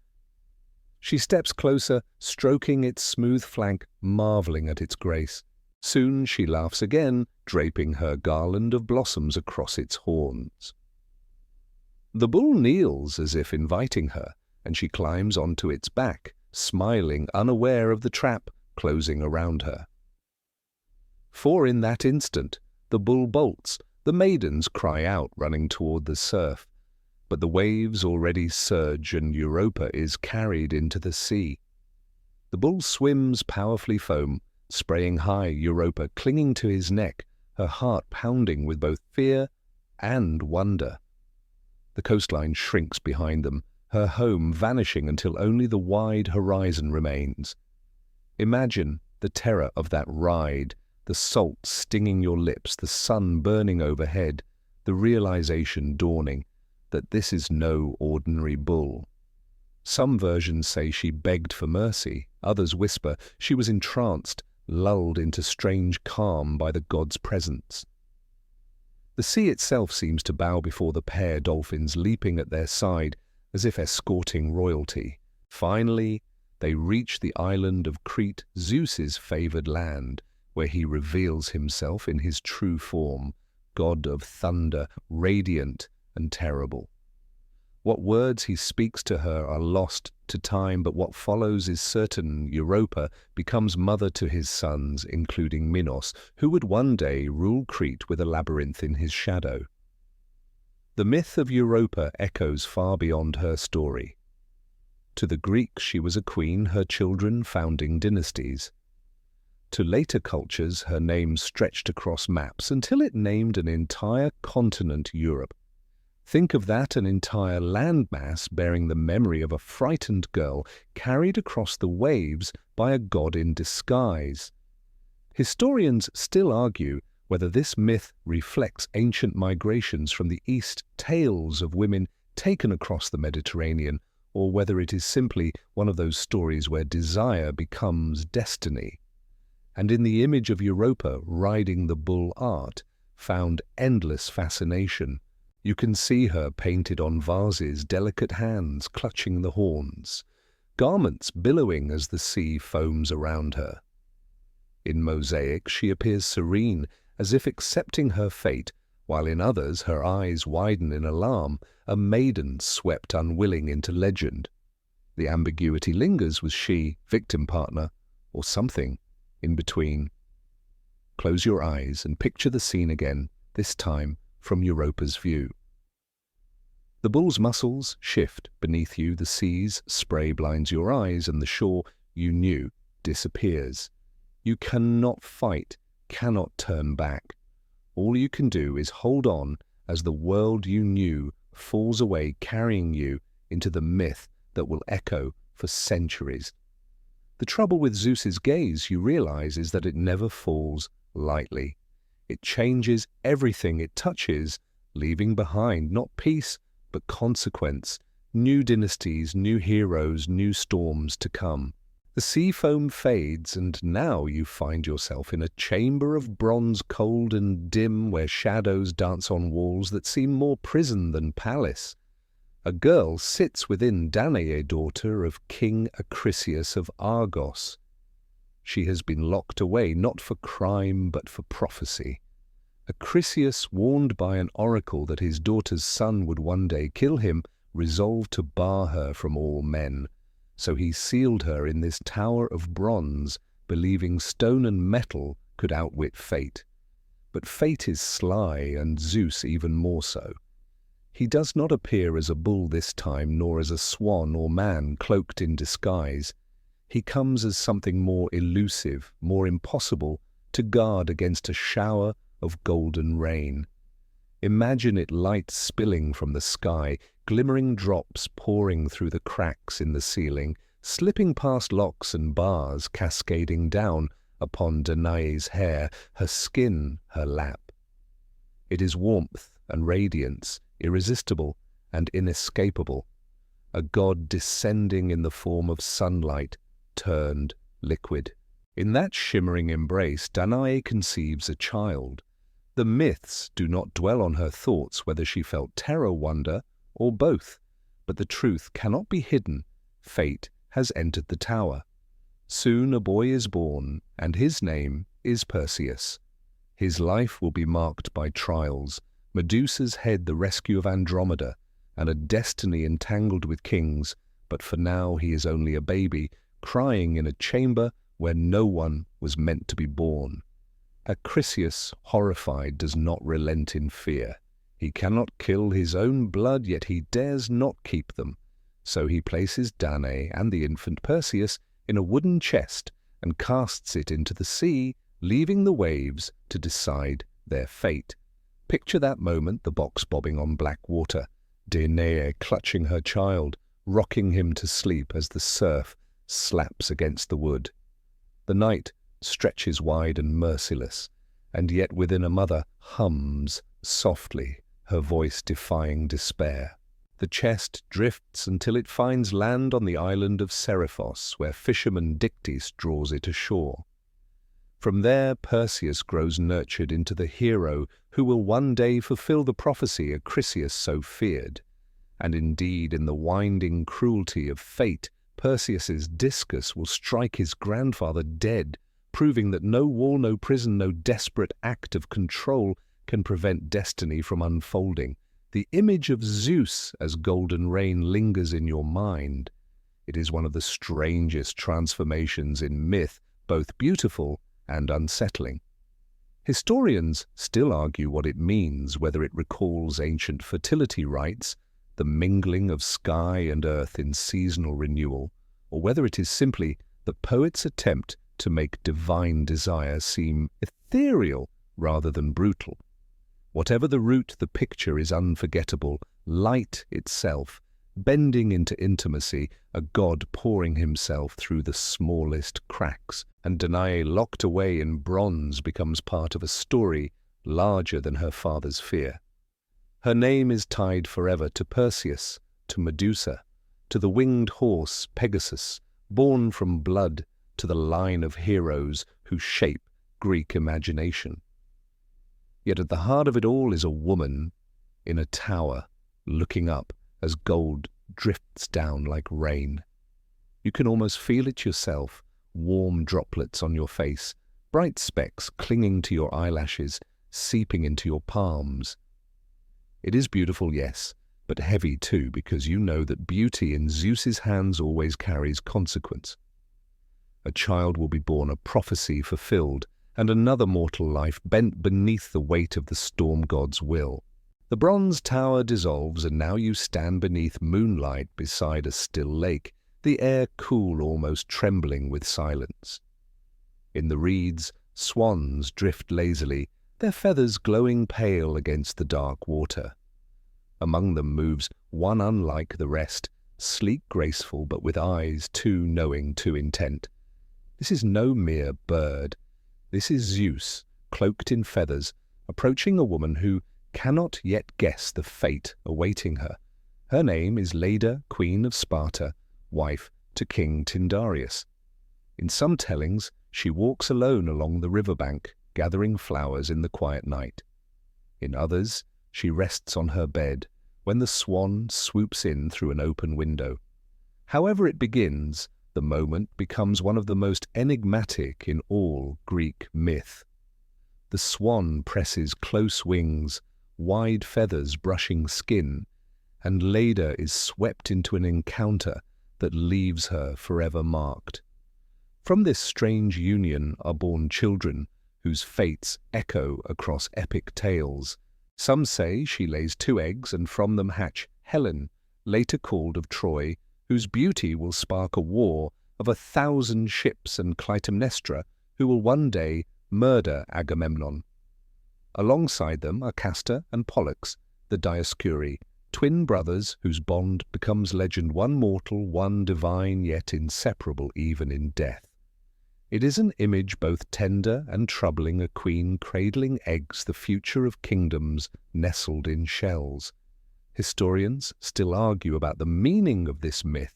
[SPEAKER 1] She steps closer, stroking its smooth flank, marveling at its grace. Soon she laughs again, draping her garland of blossoms across its horns. The bull kneels as if inviting her, and she climbs onto its back, smiling, unaware of the trap closing around her. For in that instant, the bull bolts, the maidens cry out, running toward the surf. But the waves already surge and Europa is carried into the sea. The bull swims powerfully foam, spraying high, Europa clinging to his neck, her heart pounding with both fear and wonder. The coastline shrinks behind them, her home vanishing until only the wide horizon remains. Imagine the terror of that ride, the salt stinging your lips, the sun burning overhead, the realization dawning that this is no ordinary bull. Some versions say she begged for mercy, others whisper she was entranced, lulled into strange calm by the god's presence. The sea itself seems to bow before the pair, dolphins leaping at their side as if escorting royalty. Finally, they reach the island of Crete, Zeus's favored land, where he reveals himself in his true form, god of thunder, radiant and terrible. What words he speaks to her are lost to time, but what follows is certain. Europa becomes mother to his sons, including Minos, who would one day rule Crete with a labyrinth in his shadow. The myth of Europa echoes far beyond her story. To the Greeks she was a queen, her children founding dynasties. To later cultures her name stretched across maps until it named an entire continent, Europe. Think of that, an entire landmass bearing the memory of a frightened girl carried across the waves by a god in disguise. Historians still argue whether this myth reflects ancient migrations from the east, tales of women taken across the Mediterranean, or whether it is simply one of those stories where desire becomes destiny. And in the image of Europa riding the bull art found endless fascination. You can see her painted on vases, delicate hands clutching the horns, garments billowing as the sea foams around her. In mosaic she appears serene, as if accepting her fate, while in others her eyes widen in alarm, a maiden swept unwilling into legend. The ambiguity lingers. Was she victim, partner, or something in between? Close your eyes and picture the scene again, this time from Europa's view. The bull's muscles shift beneath you, the sea's spray blinds your eyes, and the shore you knew disappears. You cannot fight, cannot turn back. All you can do is hold on as the world you knew falls away, carrying you into the myth that will echo for centuries. The trouble with Zeus's gaze, you realize, is that it never falls lightly. It changes everything it touches, leaving behind not peace, but consequence, new dynasties, new heroes, new storms to come. The sea foam fades, and now you find yourself in a chamber of bronze, cold and dim, where shadows dance on walls that seem more prison than palace. A girl sits within Danaë, daughter of King Acrisius of Argos. She has been locked away not for crime but for prophecy. Acrisius, warned by an oracle that his daughter's son would one day kill him, resolved to bar her from all men. So he sealed her in this tower of bronze, believing stone and metal could outwit fate. But fate is sly, and Zeus even more so. He does not appear as a bull this time, nor as a swan or man cloaked in disguise. He comes as something more elusive, more impossible, to guard against a shower of golden rain. Imagine it light spilling from the sky, glimmering drops pouring through the cracks in the ceiling, slipping past locks and bars, cascading down upon Danaë's hair, her skin, her lap. It is warmth and radiance, irresistible and inescapable, a god descending in the form of sunlight, turned liquid. In that shimmering embrace, Danaë conceives a child. The myths do not dwell on her thoughts, whether she felt terror, wonder, or both, but the truth cannot be hidden. Fate has entered the tower. Soon a boy is born, and his name is Perseus. His life will be marked by trials, Medusa's head the rescue of Andromeda, and a destiny entangled with kings, but for now he is only a baby, crying in a chamber where no one was meant to be born. Acrisius, horrified, does not relent in fear. He cannot kill his own blood, yet he dares not keep them. So he places Danaë and the infant Perseus in a wooden chest and casts it into the sea, leaving the waves to decide their fate. Picture that moment, the box bobbing on black water, Danaë clutching her child, rocking him to sleep as the surf slaps against the wood. The night stretches wide and merciless, and yet within a mother hums softly, her voice defying despair. The chest drifts until it finds land on the island of Seriphos, where fisherman Dictys draws it ashore. From there Perseus grows nurtured into the hero who will one day fulfill the prophecy Acrisius so feared. And indeed, in the winding cruelty of fate, Perseus's discus will strike his grandfather dead, proving that no wall, no prison, no desperate act of control can prevent destiny from unfolding. The image of Zeus as golden rain lingers in your mind. It is one of the strangest transformations in myth, both beautiful and unsettling. Historians still argue what it means, whether it recalls ancient fertility rites, the mingling of sky and earth in seasonal renewal, or whether it is simply the poet's attempt to make divine desire seem ethereal rather than brutal. Whatever the root, the picture is unforgettable, light itself, bending into intimacy, a god pouring himself through the smallest cracks, and Danaë, locked away in bronze, becomes part of a story larger than her father's fear. Her name is tied forever to Perseus, to Medusa, to the winged horse Pegasus, born from blood, to the line of heroes who shape Greek imagination. Yet at the heart of it all is a woman in a tower, looking up as gold drifts down like rain. You can almost feel it yourself, warm droplets on your face, bright specks clinging to your eyelashes, seeping into your palms. It is beautiful, yes, but heavy too, because you know that beauty in Zeus's hands always carries consequence. A child will be born, a prophecy fulfilled, and another mortal life bent beneath the weight of the storm god's will. The bronze tower dissolves, and now you stand beneath moonlight beside a still lake, the air cool, almost trembling with silence. In the reeds, swans drift lazily, their feathers glowing pale against the dark water. Among them moves one unlike the rest, sleek, graceful, but with eyes too knowing, too intent. This is no mere bird. This is Zeus, cloaked in feathers, approaching a woman who cannot yet guess the fate awaiting her. Her name is Leda, Queen of Sparta, wife to King Tyndareus. In some tellings, she walks alone along the riverbank, gathering flowers in the quiet night. In others, she rests on her bed when the swan swoops in through an open window. However it begins, the moment becomes one of the most enigmatic in all Greek myth. The swan presses close wings, wide feathers brushing skin, and Leda is swept into an encounter that leaves her forever marked. From this strange union are born children whose fates echo across epic tales. Some say she lays 2 eggs and from them hatch Helen, later called of Troy, whose beauty will spark a war of 1,000 ships, and Clytemnestra, who will one day murder Agamemnon. Alongside them are Castor and Pollux, the Dioscuri, twin brothers whose bond becomes legend, one mortal, one divine, yet inseparable even in death. It is an image both tender and troubling, a queen cradling eggs, the future of kingdoms nestled in shells. Historians still argue about the meaning of this myth.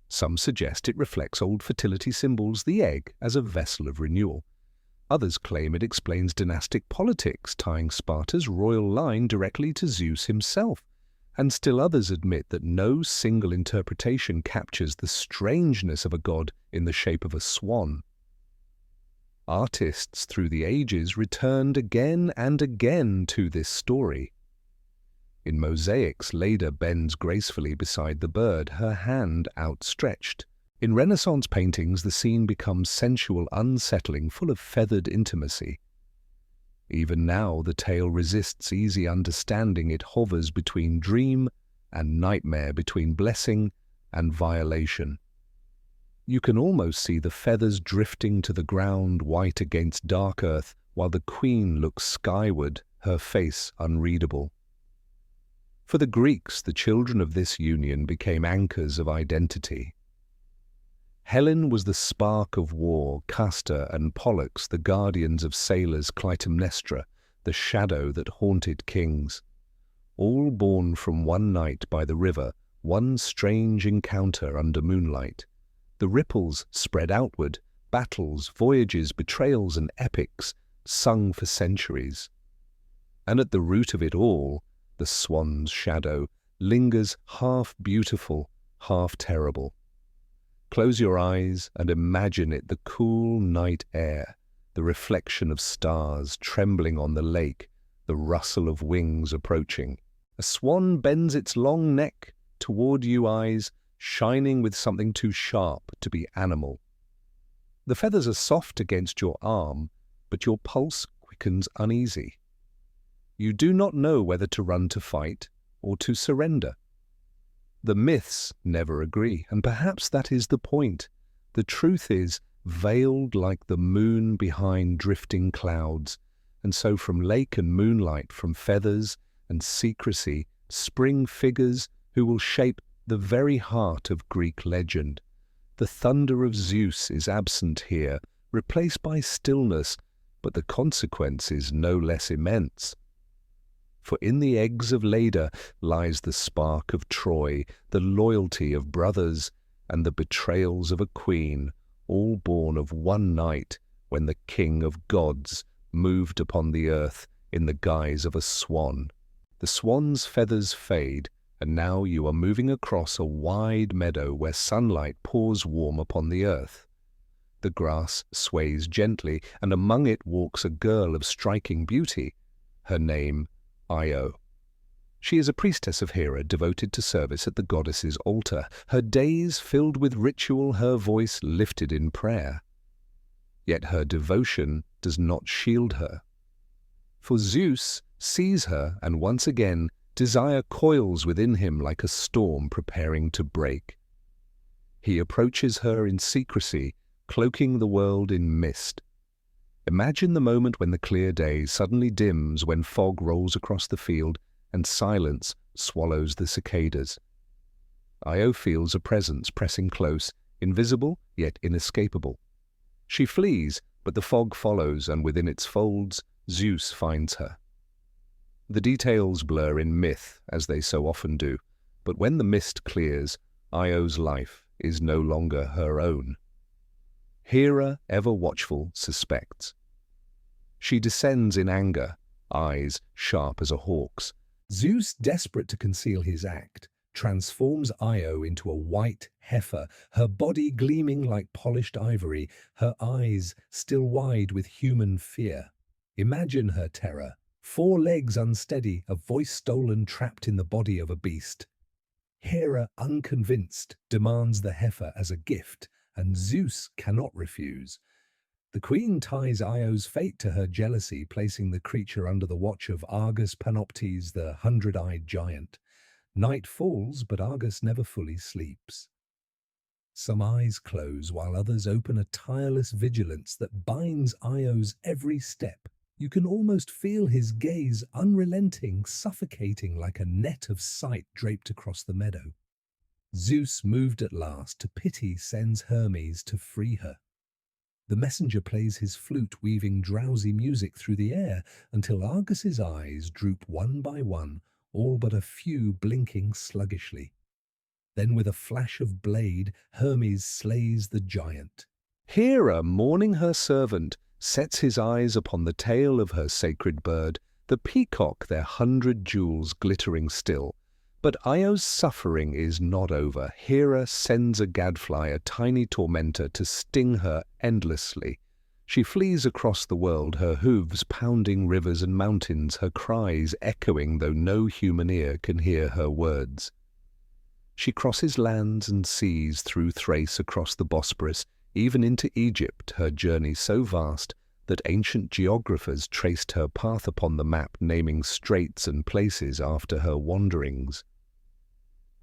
[SPEAKER 1] Some suggest it reflects old fertility symbols, the egg as a vessel of renewal. Others claim it explains dynastic politics, tying Sparta's royal line directly to Zeus himself. And still others admit that no single interpretation captures the strangeness of a god in the shape of a swan. Artists through the ages returned again and again to this story. In mosaics, Leda bends gracefully beside the bird, her hand outstretched. In Renaissance paintings, the scene becomes sensual, unsettling, full of feathered intimacy. Even now, the tale resists easy understanding. It hovers between dream and nightmare, between blessing and violation. You can almost see the feathers drifting to the ground, white against dark earth, while the queen looks skyward, her face unreadable. For the Greeks, the children of this union became anchors of identity. Helen was the spark of war, Castor and Pollux the guardians of sailors, Clytemnestra the shadow that haunted kings. All born from one night by the river, one strange encounter under moonlight. The ripples spread outward, battles, voyages, betrayals and epics sung for centuries. And at the root of it all, the swan's shadow lingers, half beautiful, half terrible. Close your eyes and imagine it, the cool night air, the reflection of stars trembling on the lake, the rustle of wings approaching. A swan bends its long neck toward you, eyes shining with something too sharp to be animal. The feathers are soft against your arm, but your pulse quickens uneasy. You do not know whether to run to fight or to surrender. The myths never agree, and perhaps that is the point. The truth is veiled like the moon behind drifting clouds, and so from lake and moonlight, from feathers and secrecy, spring figures who will shape the very heart of Greek legend. The thunder of Zeus is absent here, replaced by stillness, but the consequence is no less immense. For in the eggs of Leda lies the spark of Troy, the loyalty of brothers, and the betrayals of a queen, all born of one night when the king of gods moved upon the earth in the guise of a swan. The swan's feathers fade, and now you are moving across a wide meadow where sunlight pours warm upon the earth. The grass sways gently, and among it walks a girl of striking beauty, her name Io. She is a priestess of Hera, devoted to service at the goddess's altar, her days filled with ritual, her voice lifted in prayer. Yet her devotion does not shield her. For Zeus sees her, and once again desire coils within him like a storm preparing to break. He approaches her in secrecy, cloaking the world in mist. Imagine the moment when the clear day suddenly dims, when fog rolls across the field and silence swallows the cicadas. Io feels a presence pressing close, invisible yet inescapable. She flees, but the fog follows, and within its folds, Zeus finds her. The details blur in myth, as they so often do, but when the mist clears, Io's life is no longer her own. Hera, ever watchful, suspects. She descends in anger, eyes sharp as a hawk's. Zeus, desperate to conceal his act, transforms Io into a white heifer, her body gleaming like polished ivory, her eyes still wide with human fear. Imagine her terror. 4 legs unsteady, a voice stolen, trapped in the body of a beast. Hera, unconvinced, demands the heifer as a gift, and Zeus cannot refuse. The queen ties Io's fate to her jealousy, placing the creature under the watch of Argus Panoptes, the 100-eyed giant. Night falls, but Argus never fully sleeps. Some eyes close, while others open a tireless vigilance that binds Io's every step. You can almost feel his gaze, unrelenting, suffocating like a net of sight draped across the meadow. Zeus, moved at last to pity, sends Hermes to free her. The messenger plays his flute, weaving drowsy music through the air, until Argus's eyes droop one by one, all but a few blinking sluggishly. Then, with a flash of blade, Hermes slays the giant. Hera, mourning her servant, sets his eyes upon the tail of her sacred bird, the peacock, their 100 jewels glittering still. But Io's suffering is not over. Hera sends a gadfly, a tiny tormentor, to sting her endlessly. She flees across the world, her hooves pounding rivers and mountains, her cries echoing though no human ear can hear her words. She crosses lands and seas, through Thrace, across the Bosporus, even into Egypt, her journey so vast that ancient geographers traced her path upon the map, naming straits and places after her wanderings.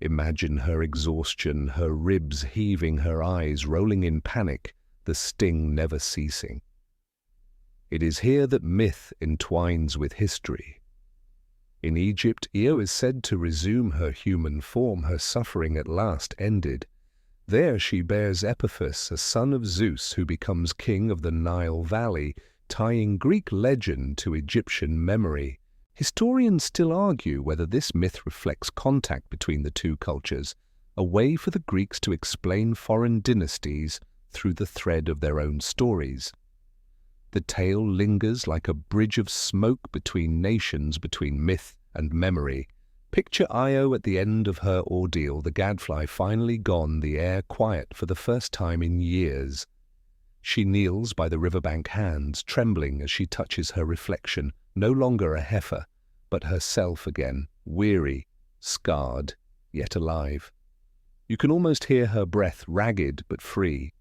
[SPEAKER 1] Imagine her exhaustion, her ribs heaving, her eyes rolling in panic, the sting never ceasing. It is here that myth entwines with history. In Egypt, Io is said to resume her human form, her suffering at last ended. There she bears Epiphus, a son of Zeus, who becomes king of the Nile Valley, tying Greek legend to Egyptian memory. Historians still argue whether this myth reflects contact between the two cultures, a way for the Greeks to explain foreign dynasties through the thread of their own stories. The tale lingers like a bridge of smoke between nations, between myth and memory. Picture Io at the end of her ordeal, the gadfly finally gone, the air quiet for the first time in years. She kneels by the riverbank, hands trembling as she touches her reflection, no longer a heifer, but herself again, weary, scarred, yet alive. You can almost hear her breath, ragged but free.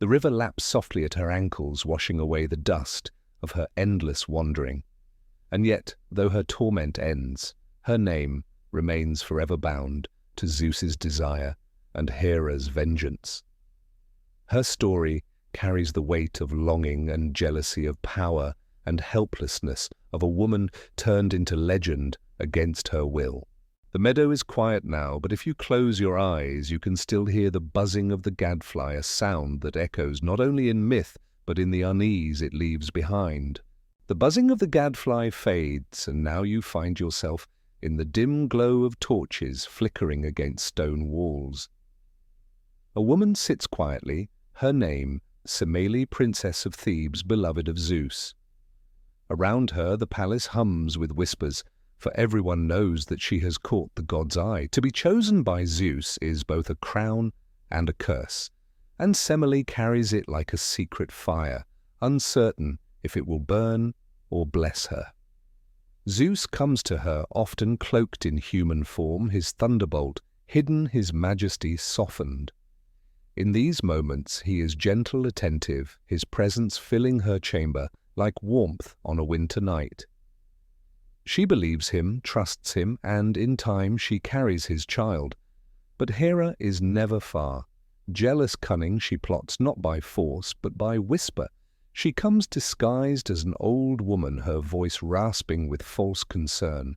[SPEAKER 1] The river laps softly at her ankles, washing away the dust of her endless wandering. And yet, though her torment ends, her name remains forever bound to Zeus's desire and Hera's vengeance. Her story carries the weight of longing and jealousy, of power and helplessness, of a woman turned into legend against her will. The meadow is quiet now, but if you close your eyes, you can still hear the buzzing of the gadfly, a sound that echoes not only in myth, but in the unease it leaves behind. The buzzing of the gadfly fades, and now you find yourself in the dim glow of torches flickering against stone walls. A woman sits quietly, her name, Semele, princess of Thebes, beloved of Zeus. Around her the palace hums with whispers, for everyone knows that she has caught the god's eye. To be chosen by Zeus is both a crown and a curse, and Semele carries it like a secret fire, uncertain if it will burn or bless her. Zeus comes to her, often cloaked in human form, his thunderbolt hidden, his majesty softened. In these moments he is gentle, attentive, his presence filling her chamber like warmth on a winter night. She believes him, trusts him, and in time she carries his child. But Hera is never far. Jealous cunning, she plots not by force, but by whisper. She comes disguised as an old woman, her voice rasping with false concern.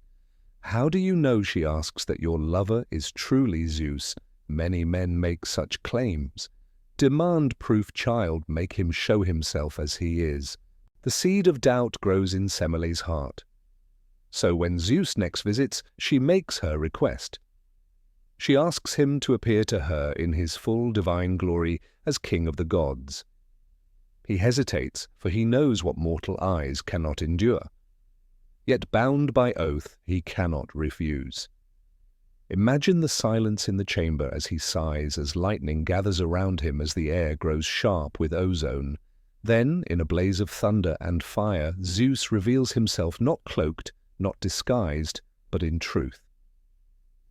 [SPEAKER 1] "How do you know," she asks, "that your lover is truly Zeus, Many men make such claims. Demand-proof child, make him show himself as he is. The seed of doubt grows in Semele's heart. So when Zeus next visits, she makes her request. She asks him to appear to her in his full divine glory as king of the gods. He hesitates, for he knows what mortal eyes cannot endure. Yet bound by oath, he cannot refuse. Imagine the silence in the chamber as he sighs, as lightning gathers around him as the air grows sharp with ozone. Then, in a blaze of thunder and fire, Zeus reveals himself not cloaked, not disguised, but in truth.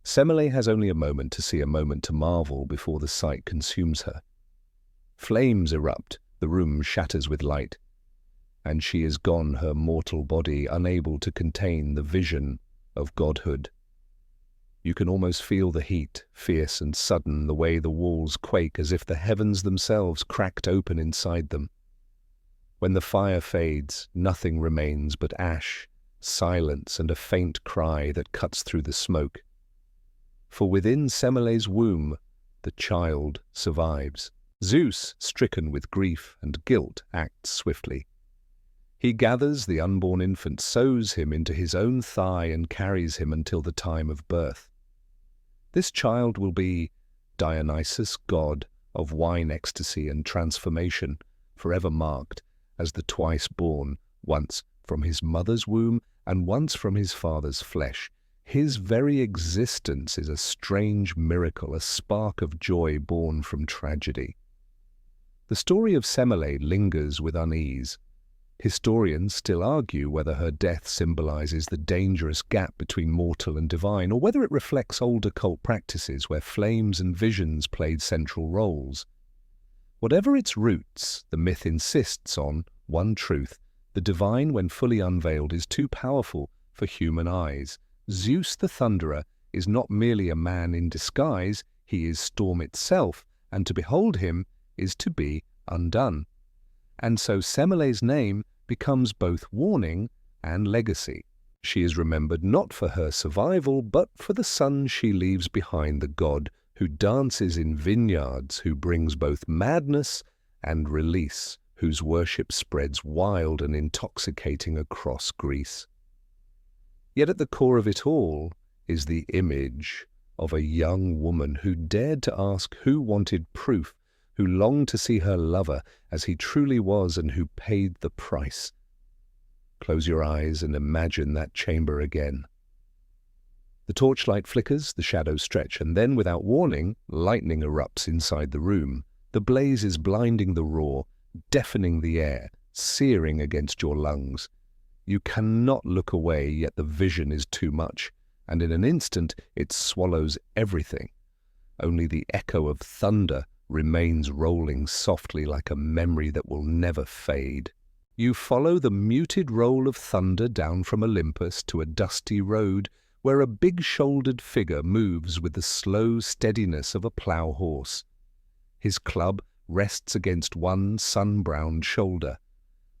[SPEAKER 1] Semele has only a moment to see, a moment to marvel before the sight consumes her. Flames erupt, the room shatters with light, and she is gone, her mortal body unable to contain the vision of godhood. You can almost feel the heat, fierce and sudden, the way the walls quake as if the heavens themselves cracked open inside them. When the fire fades, nothing remains but ash, silence, and a faint cry that cuts through the smoke. For within Semele's womb, the child survives. Zeus, stricken with grief and guilt, acts swiftly. He gathers the unborn infant, sews him into his own thigh, and carries him until the time of birth. This child will be Dionysus, god of wine ecstasy and transformation, forever marked as the twice-born, once from his mother's womb and once from his father's flesh. His very existence is a strange miracle, a spark of joy born from tragedy. The story of Semele lingers with unease. Historians still argue whether her death symbolizes the dangerous gap between mortal and divine, or whether it reflects old occult practices where flames and visions played central roles. Whatever its roots, the myth insists on one truth: the divine, when fully unveiled, is too powerful for human eyes. Zeus the Thunderer is not merely a man in disguise, he is storm itself, and to behold him is to be undone. And so Semele's name becomes both warning and legacy. She is remembered not for her survival, but for the son she leaves behind, the god who dances in vineyards, who brings both madness and release, whose worship spreads wild and intoxicating across Greece. Yet at the core of it all is the image of a young woman who dared to ask, who wanted proof, who longed to see her lover as he truly was, and who paid the price. Close your eyes and imagine that chamber again. The torchlight flickers, the shadows stretch, and then, without warning, lightning erupts inside the room. The blaze is blinding, the roar, deafening the air, searing against your lungs. You cannot look away, yet the vision is too much, and in an instant it swallows everything. Only the echo of thunder remains rolling softly like a memory that will never fade. You follow the muted roll of thunder down from Olympus to a dusty road where a big-shouldered figure moves with the slow steadiness of a plough horse. His club rests against one sun-browned shoulder.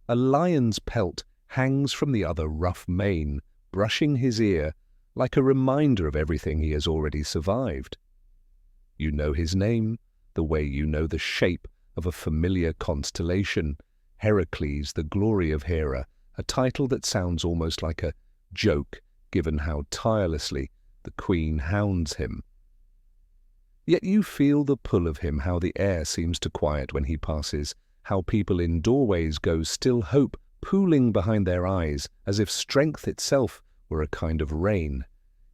[SPEAKER 1] A lion's pelt hangs from the other rough mane, brushing his ear like a reminder of everything he has already survived. You know his name, the way you know the shape of a familiar constellation. Heracles, the glory of Hera, a title that sounds almost like a joke, given how tirelessly the queen hounds him. Yet you feel the pull of him, how the air seems to quiet when he passes, how people in doorways go still, hope pooling behind their eyes, as if strength itself were a kind of rain.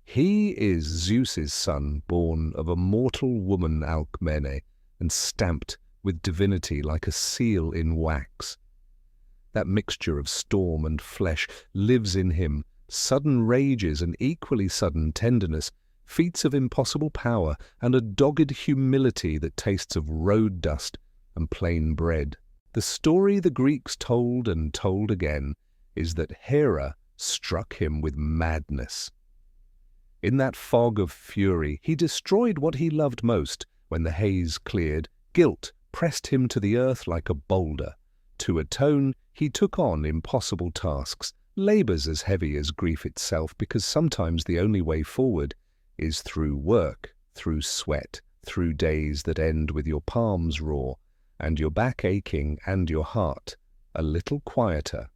[SPEAKER 1] He is Zeus's son, born of a mortal woman, Alcmene, and stamped with divinity like a seal in wax. That mixture of storm and flesh lives in him, sudden rages and equally sudden tenderness, feats of impossible power, and a dogged humility that tastes of road dust and plain bread. The story the Greeks told and told again is that Hera struck him with madness. In that fog of fury, he destroyed what he loved most. When the haze cleared, guilt pressed him to the earth like a boulder. To atone, he took on impossible tasks, labors as heavy as grief itself, because sometimes the only way forward is through work, through sweat, through days that end with your palms raw, and your back aching and your heart a little quieter.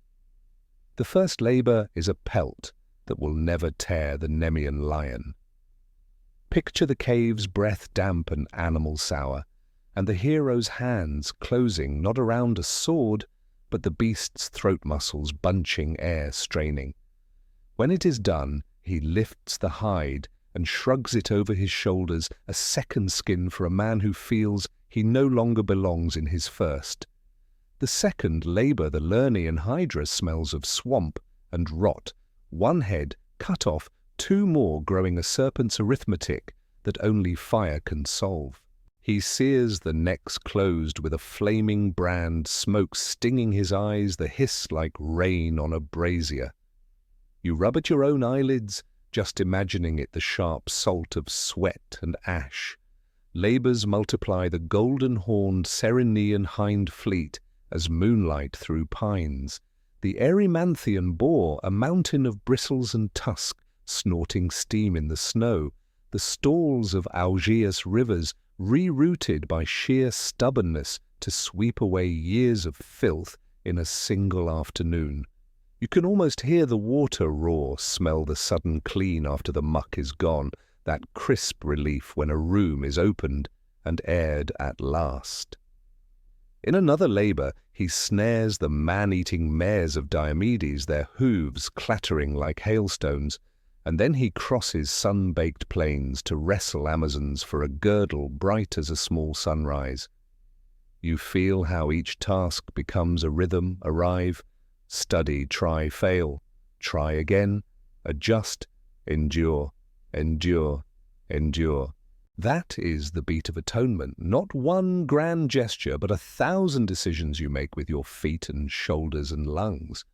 [SPEAKER 1] The first labor is a pelt that will never tear the Nemean lion. Picture the cave's breath damp and animal sour, and the hero's hands closing not around a sword, but the beast's throat muscles bunching air straining. When it is done, he lifts the hide and shrugs it over his shoulders, a second skin for a man who feels he no longer belongs in his first. The second labor, the Lernaean Hydra, smells of swamp and rot, one head cut off, two more growing a serpent's arithmetic that only fire can solve. He sears the necks closed with a flaming brand, smoke stinging his eyes, the hiss like rain on a brazier. You rub at your own eyelids, just imagining it the sharp salt of sweat and ash. Labors multiply the golden-horned Ceryneian hind fleet as moonlight through pines. The Erymanthian boar, a mountain of bristles and tusk, snorting steam in the snow. The stalls of Augeas rivers, rerouted by sheer stubbornness to sweep away years of filth in a single afternoon. You can almost hear the water roar, smell the sudden clean after the muck is gone, that crisp relief when a room is opened and aired at last. In another labor, he snares the man-eating mares of Diomedes, their hooves clattering like hailstones, and then he crosses sun-baked plains to wrestle Amazons for a girdle bright as a small sunrise. You feel how each task becomes a rhythm, arrive, study, try, fail, try again, adjust, endure, endure, endure. That is the beat of atonement, not one grand gesture, but 1,000 decisions you make with your feet and shoulders and lungs.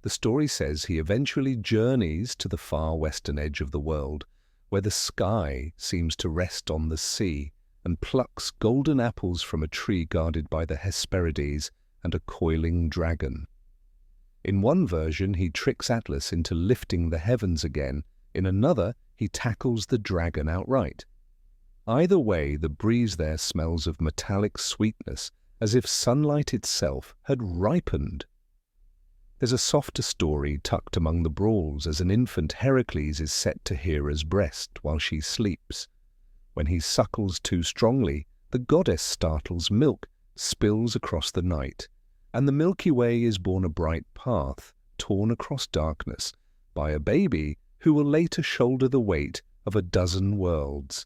[SPEAKER 1] The story says he eventually journeys to the far western edge of the world, where the sky seems to rest on the sea, and plucks golden apples from a tree guarded by the Hesperides and a coiling dragon. In one version, he tricks Atlas into lifting the heavens again. In another, he tackles the dragon outright. Either way, the breeze there smells of metallic sweetness, as if sunlight itself had ripened. There's a softer story tucked among the brawls as an infant Heracles is set to Hera's breast while she sleeps. When he suckles too strongly, the goddess startles milk, spills across the night, and the Milky Way is born a bright path, torn across darkness, by a baby who will later shoulder the weight of a dozen worlds.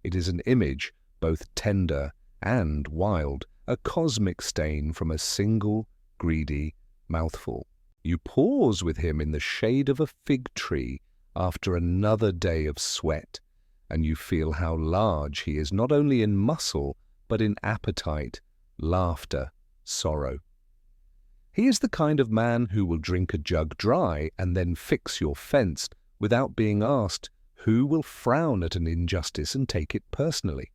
[SPEAKER 1] It is an image both tender and wild, a cosmic stain from a single, greedy mouthful. You pause with him in the shade of a fig tree after another day of sweat, and you feel how large he is not only in muscle, but in appetite, laughter, sorrow. He is the kind of man who will drink a jug dry and then fix your fence without being asked, who will frown at an injustice and take it personally.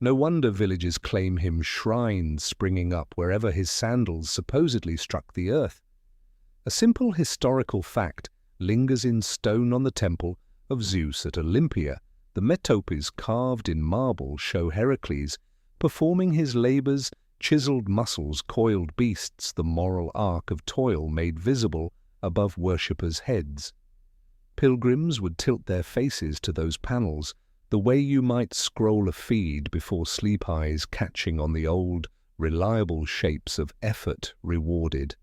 [SPEAKER 1] No wonder villagers claim him shrines springing up wherever his sandals supposedly struck the earth. A simple historical fact lingers in stone on the temple of Zeus at Olympia. The metopes carved in marble show Heracles performing his labors, chiseled muscles, coiled beasts, the moral arc of toil made visible above worshippers' heads. Pilgrims would tilt their faces to those panels, the way you might scroll a feed before sleep eyes catching on the old, reliable shapes of effort rewarded.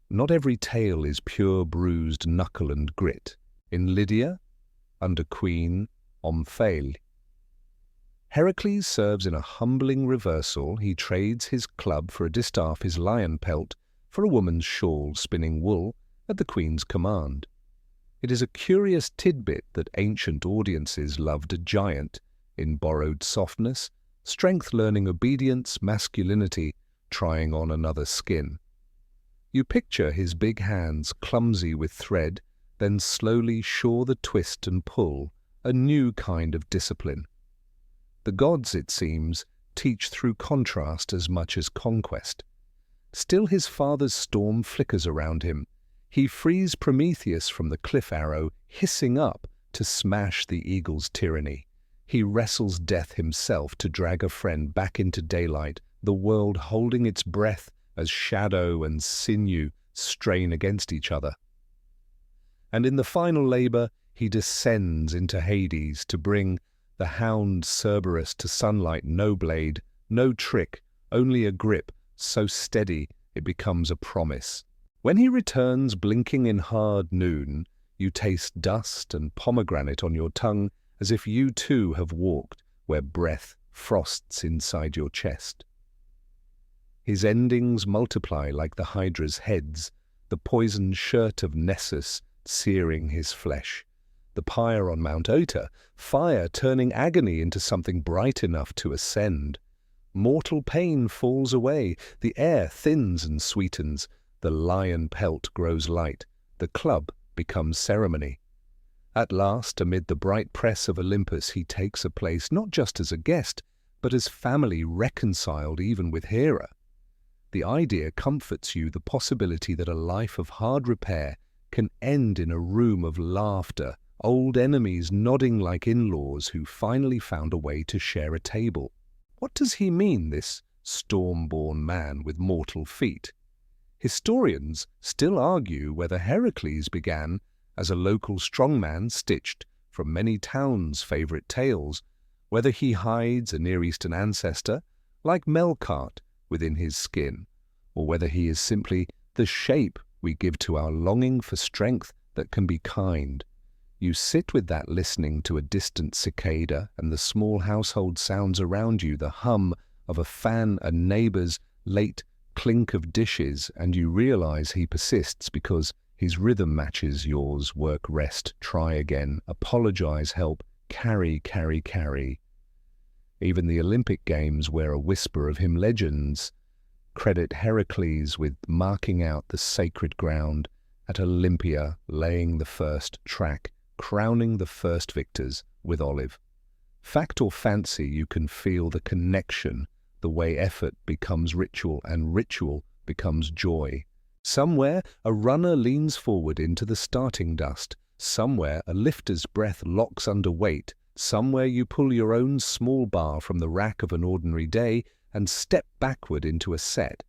[SPEAKER 1] Not every tale is pure bruised knuckle and grit. In Lydia, under Queen Omphale, Heracles serves in a humbling reversal. He trades his club for a distaff, his lion pelt for a woman's shawl spinning wool at the Queen's command. It is a curious tidbit that ancient audiences loved a giant in borrowed softness, strength learning obedience, masculinity trying on another skin. You picture his big hands clumsy with thread, then slowly shore the twist and pull, a new kind of discipline. The gods, it seems, teach through contrast as much as conquest. Still his father's storm flickers around him. He frees Prometheus from the cliff arrow, hissing up to smash the eagle's tyranny. He wrestles death himself to drag a friend back into daylight, the world holding its breath as shadow and sinew strain against each other. And in the final labor, he descends into Hades to bring the hound Cerberus to sunlight, no blade, no trick, only a grip, so steady it becomes a promise. When he returns blinking in hard noon, you taste dust and pomegranate on your tongue as if you too have walked where breath frosts inside your chest. His endings multiply like the Hydra's heads, the poisoned shirt of Nessus searing his flesh, the pyre on Mount Ota, fire turning agony into something bright enough to ascend. Mortal pain falls away, the air thins and sweetens, the lion pelt grows light, the club becomes ceremony. At last, amid the bright press of Olympus, he takes a place not just as a guest, but as family reconciled even with Hera. The idea comforts you, the possibility that a life of hard repair can end in a room of laughter, old enemies nodding like in-laws who finally found a way to share a table. What does he mean, this storm-born man with mortal feet? Historians still argue whether Heracles began as a local strongman stitched from many towns' favourite tales, whether he hides a Near Eastern ancestor, like Melkart, within his skin, or whether he is simply the shape we give to our longing for strength that can be kind. You sit with that listening to a distant cicada and the small household sounds around you, the hum of a fan, a neighbour's late clink of dishes, and you realize he persists because his rhythm matches yours. Work, rest, try again, apologize, help, carry, carry, carry. Even the Olympic Games wear a whisper of him. Legends credit Heracles with marking out the sacred ground at Olympia, laying the first track, crowning the first victors with olive. Fact or fancy, you can feel the connection, the way effort becomes ritual and ritual becomes joy. Somewhere a runner leans forward into the starting dust. Somewhere a lifter's breath locks under weight. Somewhere you pull your own small bar from the rack of an ordinary day and step backward into a set.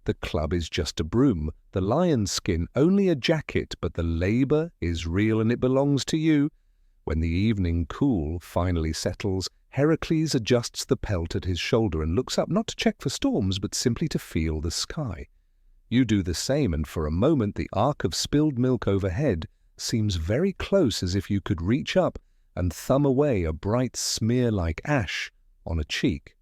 [SPEAKER 1] The club is just a broom, the lion's skin only a jacket, but the labor is real and it belongs to you. When the evening cool finally settles, Heracles adjusts the pelt at his shoulder and looks up not to check for storms, but simply to feel the sky. You do the same, and for a moment the arc of spilled milk overhead seems very close, as if you could reach up and thumb away a bright smear like ash on a cheek.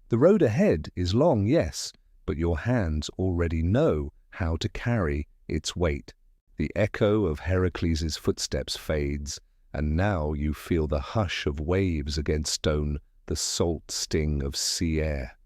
[SPEAKER 1] The road ahead is long, yes, but your hands already know how to carry its weight. The echo of Heracles' footsteps fades, and now you feel the hush of waves against stone, the salt sting of sea air.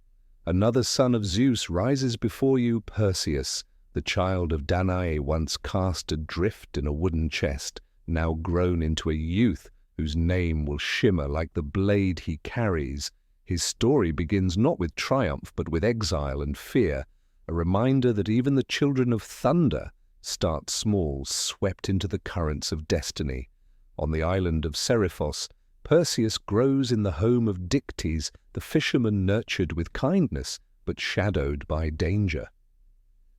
[SPEAKER 1] Another son of Zeus rises before you, Perseus, the child of Danaë, once cast adrift in a wooden chest, now grown into a youth whose name will shimmer like the blade he carries. His story begins not with triumph, but with exile and fear, a reminder that even the children of thunder start small, swept into the currents of destiny. On the island of Seriphos, Perseus grows in the home of Dictys, the fisherman nurtured with kindness, but shadowed by danger.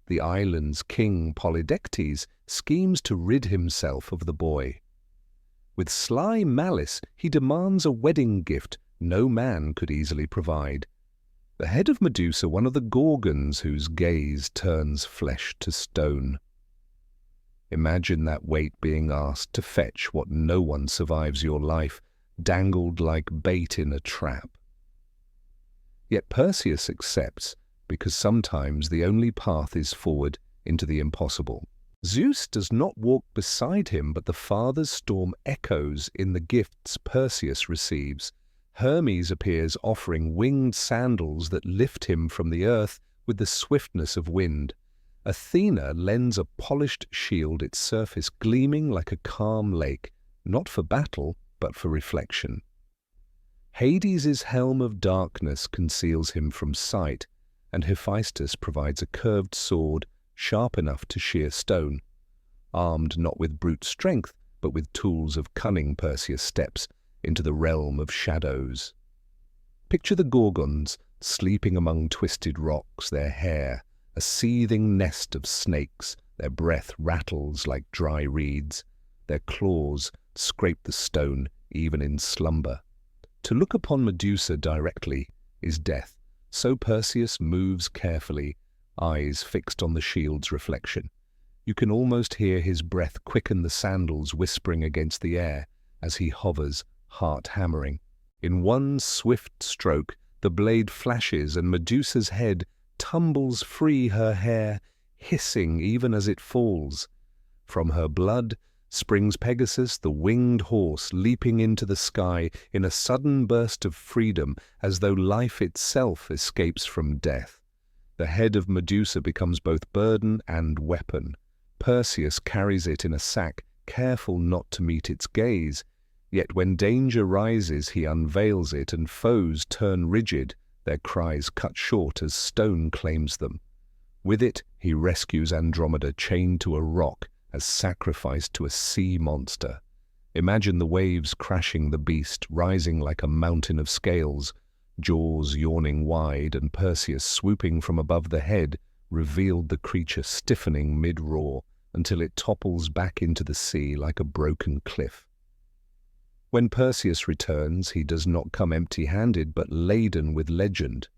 [SPEAKER 1] The island's king, Polydectes, schemes to rid himself of the boy. With sly malice, he demands a wedding gift no man could easily provide. The head of Medusa, one of the Gorgons whose gaze turns flesh to stone. Imagine that weight being asked to fetch what no one survives your life, dangled like bait in a trap. Yet Perseus accepts, because sometimes the only path is forward into the impossible. Zeus does not walk beside him, but the father's storm echoes in the gifts Perseus receives. Hermes appears offering winged sandals that lift him from the earth with the swiftness of wind. Athena lends a polished shield, its surface gleaming like a calm lake, not for battle, but for reflection. Hades' helm of darkness conceals him from sight, and Hephaestus provides a curved sword sharp enough to shear stone. Armed not with brute strength, but with tools of cunning, Perseus steps, into the realm of shadows. Picture the Gorgons sleeping among twisted rocks, their hair a seething nest of snakes, their breath rattles like dry reeds, their claws scrape the stone even in slumber. To look upon Medusa directly is death, so Perseus moves carefully, eyes fixed on the shield's reflection. You can almost hear his breath quicken the sandals whispering against the air as he hovers, heart hammering. In one swift stroke, the blade flashes and Medusa's head tumbles free, her hair hissing even as it falls. From her blood springs Pegasus, the winged horse, leaping into the sky in a sudden burst of freedom, as though life itself escapes from death. The head of Medusa becomes both burden and weapon. Perseus carries it in a sack, careful not to meet its gaze. Yet when danger rises, he unveils it, and foes turn rigid, their cries cut short as stone claims them. With it, he rescues Andromeda, chained to a rock, as sacrificed to a sea monster. Imagine the waves crashing the beast, rising like a mountain of scales, jaws yawning wide, and Perseus swooping from above the head, revealed the creature stiffening mid-roar, until it topples back into the sea like a broken cliff. When Perseus returns, he does not come empty-handed, but laden with legend.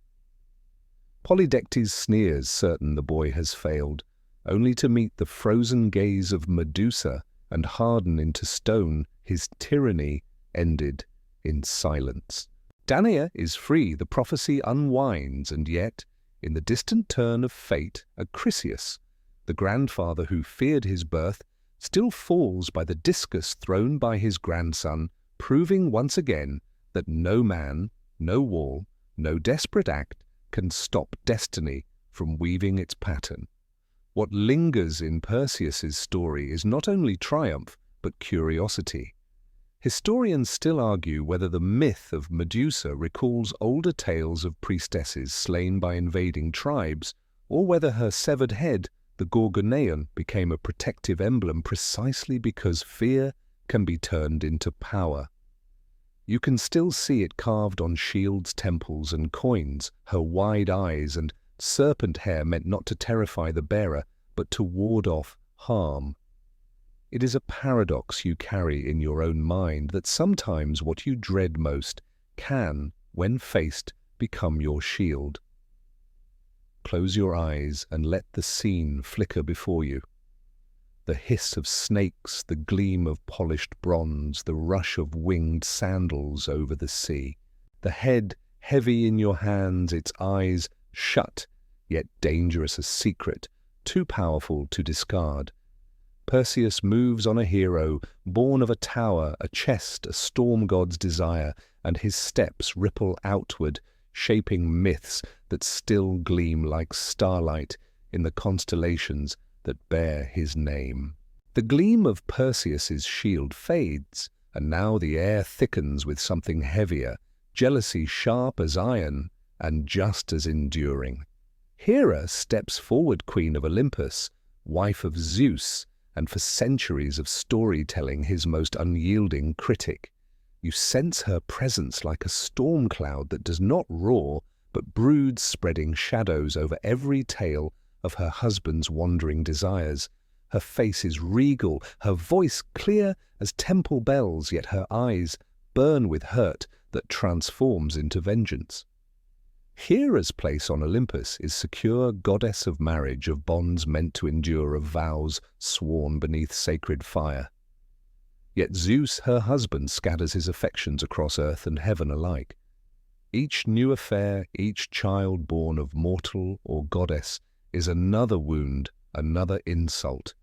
[SPEAKER 1] Polydectes sneers, certain the boy has failed, only to meet the frozen gaze of Medusa and harden into stone, his tyranny ended in silence. Danaë is free, the prophecy unwinds, and yet, in the distant turn of fate, Acrisius, the grandfather who feared his birth, still falls by the discus thrown by his grandson, proving once again that no man, no wall, no desperate act can stop destiny from weaving its pattern. What lingers in Perseus's story is not only triumph, but curiosity. Historians still argue whether the myth of Medusa recalls older tales of priestesses slain by invading tribes, or whether her severed head, the Gorgoneon, became a protective emblem precisely because fear can be turned into power. You can still see it carved on shields, temples, and coins, her wide eyes and serpent hair meant not to terrify the bearer, but to ward off harm. It is a paradox you carry in your own mind that sometimes what you dread most can, when faced, become your shield. Close your eyes and let the scene flicker before you. The hiss of snakes, the gleam of polished bronze, the rush of winged sandals over the sea. The head heavy in your hands, its eyes shut, yet dangerous as secret, too powerful to discard. Perseus moves on a hero, born of a tower, a chest, a storm god's desire, and his steps ripple outward, shaping myths that still gleam like starlight in the constellations that bear his name. The gleam of Perseus's shield fades, and now the air thickens with something heavier, jealousy sharp as iron and just as enduring. Hera steps forward, queen of Olympus, wife of Zeus, and for centuries of storytelling his most unyielding critic. You sense her presence like a storm cloud that does not roar, but broods, spreading shadows over every tale of her husband's wandering desires. Her face is regal, her voice clear as temple bells, yet her eyes burn with hurt that transforms into vengeance. Hera's place on Olympus is secure goddess of marriage, of bonds meant to endure, of vows sworn beneath sacred fire. Yet Zeus, her husband, scatters his affections across earth and heaven alike. Each new affair, each child born of mortal or goddess, is another wound, another insult.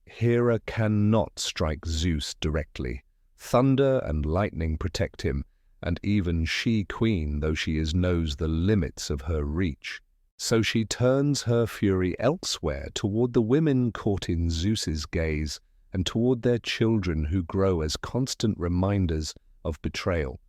[SPEAKER 1] Hera cannot strike Zeus directly. Thunder and lightning protect him, and even she, queen though she is, knows the limits of her reach. So she turns her fury elsewhere, toward the women caught in Zeus's gaze, and toward their children who grow as constant reminders of betrayal.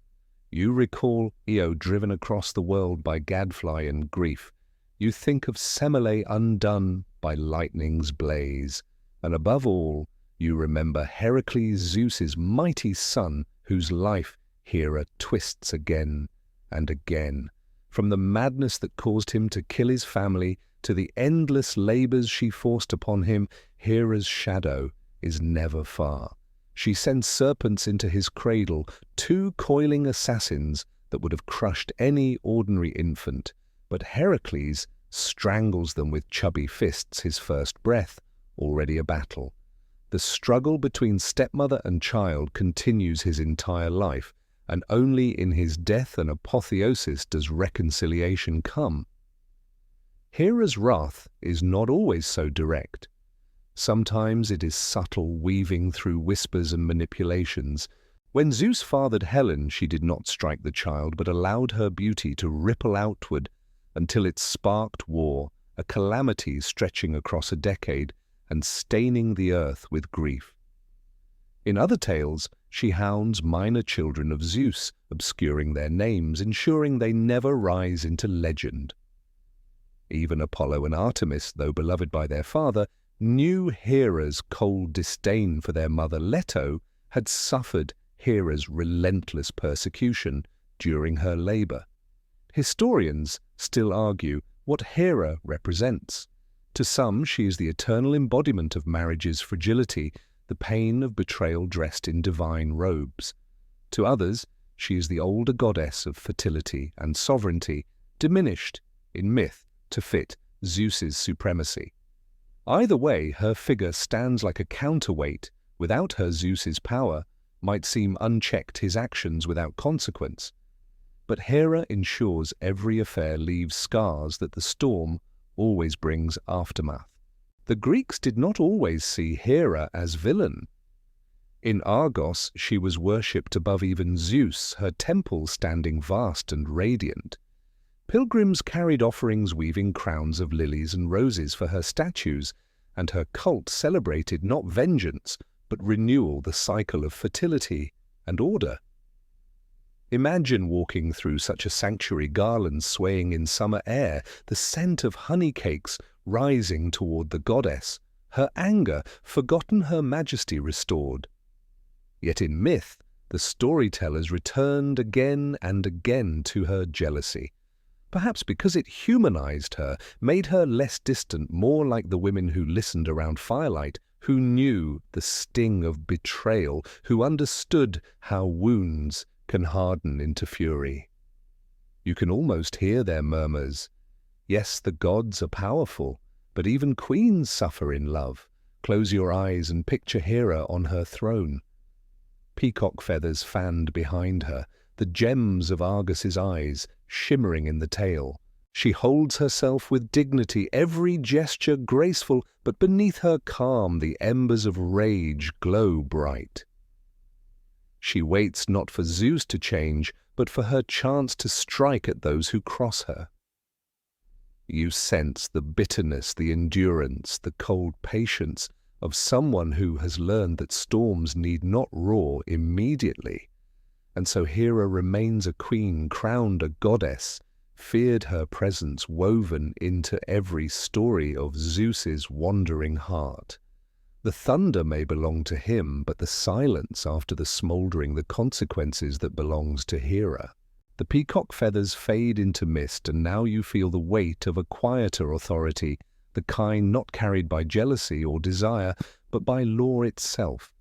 [SPEAKER 1] You recall Io driven across the world by gadfly and grief. You think of Semele undone by lightning's blaze. And above all, you remember Heracles, Zeus's mighty son, whose life Hera twists again and again, from the madness that caused him to kill his family to the endless labors she forced upon him. Hera's shadow is never far. She sends serpents into his cradle, two coiling assassins that would have crushed any ordinary infant, but Heracles strangles them with chubby fists, his first breath, already a battle. The struggle between stepmother and child continues his entire life, and only in his death and apotheosis does reconciliation come. Hera's wrath is not always so direct. Sometimes it is subtle, weaving through whispers and manipulations. When Zeus fathered Helen, she did not strike the child, but allowed her beauty to ripple outward until it sparked war, a calamity stretching across a decade and staining the earth with grief. In other tales, she hounds minor children of Zeus, obscuring their names, ensuring they never rise into legend. Even Apollo and Artemis, though beloved by their father, knew Hera's cold disdain for their mother. Leto had suffered Hera's relentless persecution during her labor. Historians still argue what Hera represents. To some, she is the eternal embodiment of marriage's fragility, the pain of betrayal dressed in divine robes. To others, she is the older goddess of fertility and sovereignty, diminished in myth to fit Zeus's supremacy. Either way, her figure stands like a counterweight. Without her, Zeus's power might seem unchecked, his actions without consequence. But Hera ensures every affair leaves scars that the storm always brings aftermath. The Greeks did not always see Hera as villain. In Argos, she was worshipped above even Zeus, her temple standing vast and radiant. Pilgrims carried offerings weaving crowns of lilies and roses for her statues, and her cult celebrated not vengeance, but renewal, the cycle of fertility and order. Imagine walking through such a sanctuary, garlands swaying in summer air, the scent of honey cakes rising toward the goddess, her anger forgotten, her majesty restored. Yet in myth, the storytellers returned again and again to her jealousy. Perhaps because it humanized her, made her less distant, more like the women who listened around firelight, who knew the sting of betrayal, who understood how wounds can harden into fury. You can almost hear their murmurs. Yes, the gods are powerful, but even queens suffer in love. Close your eyes and picture Hera on her throne. Peacock feathers fanned behind her, the gems of Argus's eyes shimmering in the tail. She holds herself with dignity, every gesture graceful, but beneath her calm the embers of rage glow bright. She waits not for Zeus to change, but for her chance to strike at those who cross her. You sense the bitterness, the endurance, the cold patience of someone who has learned that storms need not roar immediately. And so Hera remains a queen, crowned a goddess, feared her presence woven into every story of Zeus's wandering heart. The thunder may belong to him, but the silence after the smouldering, the consequences that belongs to Hera. The peacock feathers fade into mist, and now you feel the weight of a quieter authority, the kind not carried by jealousy or desire, but by law itself.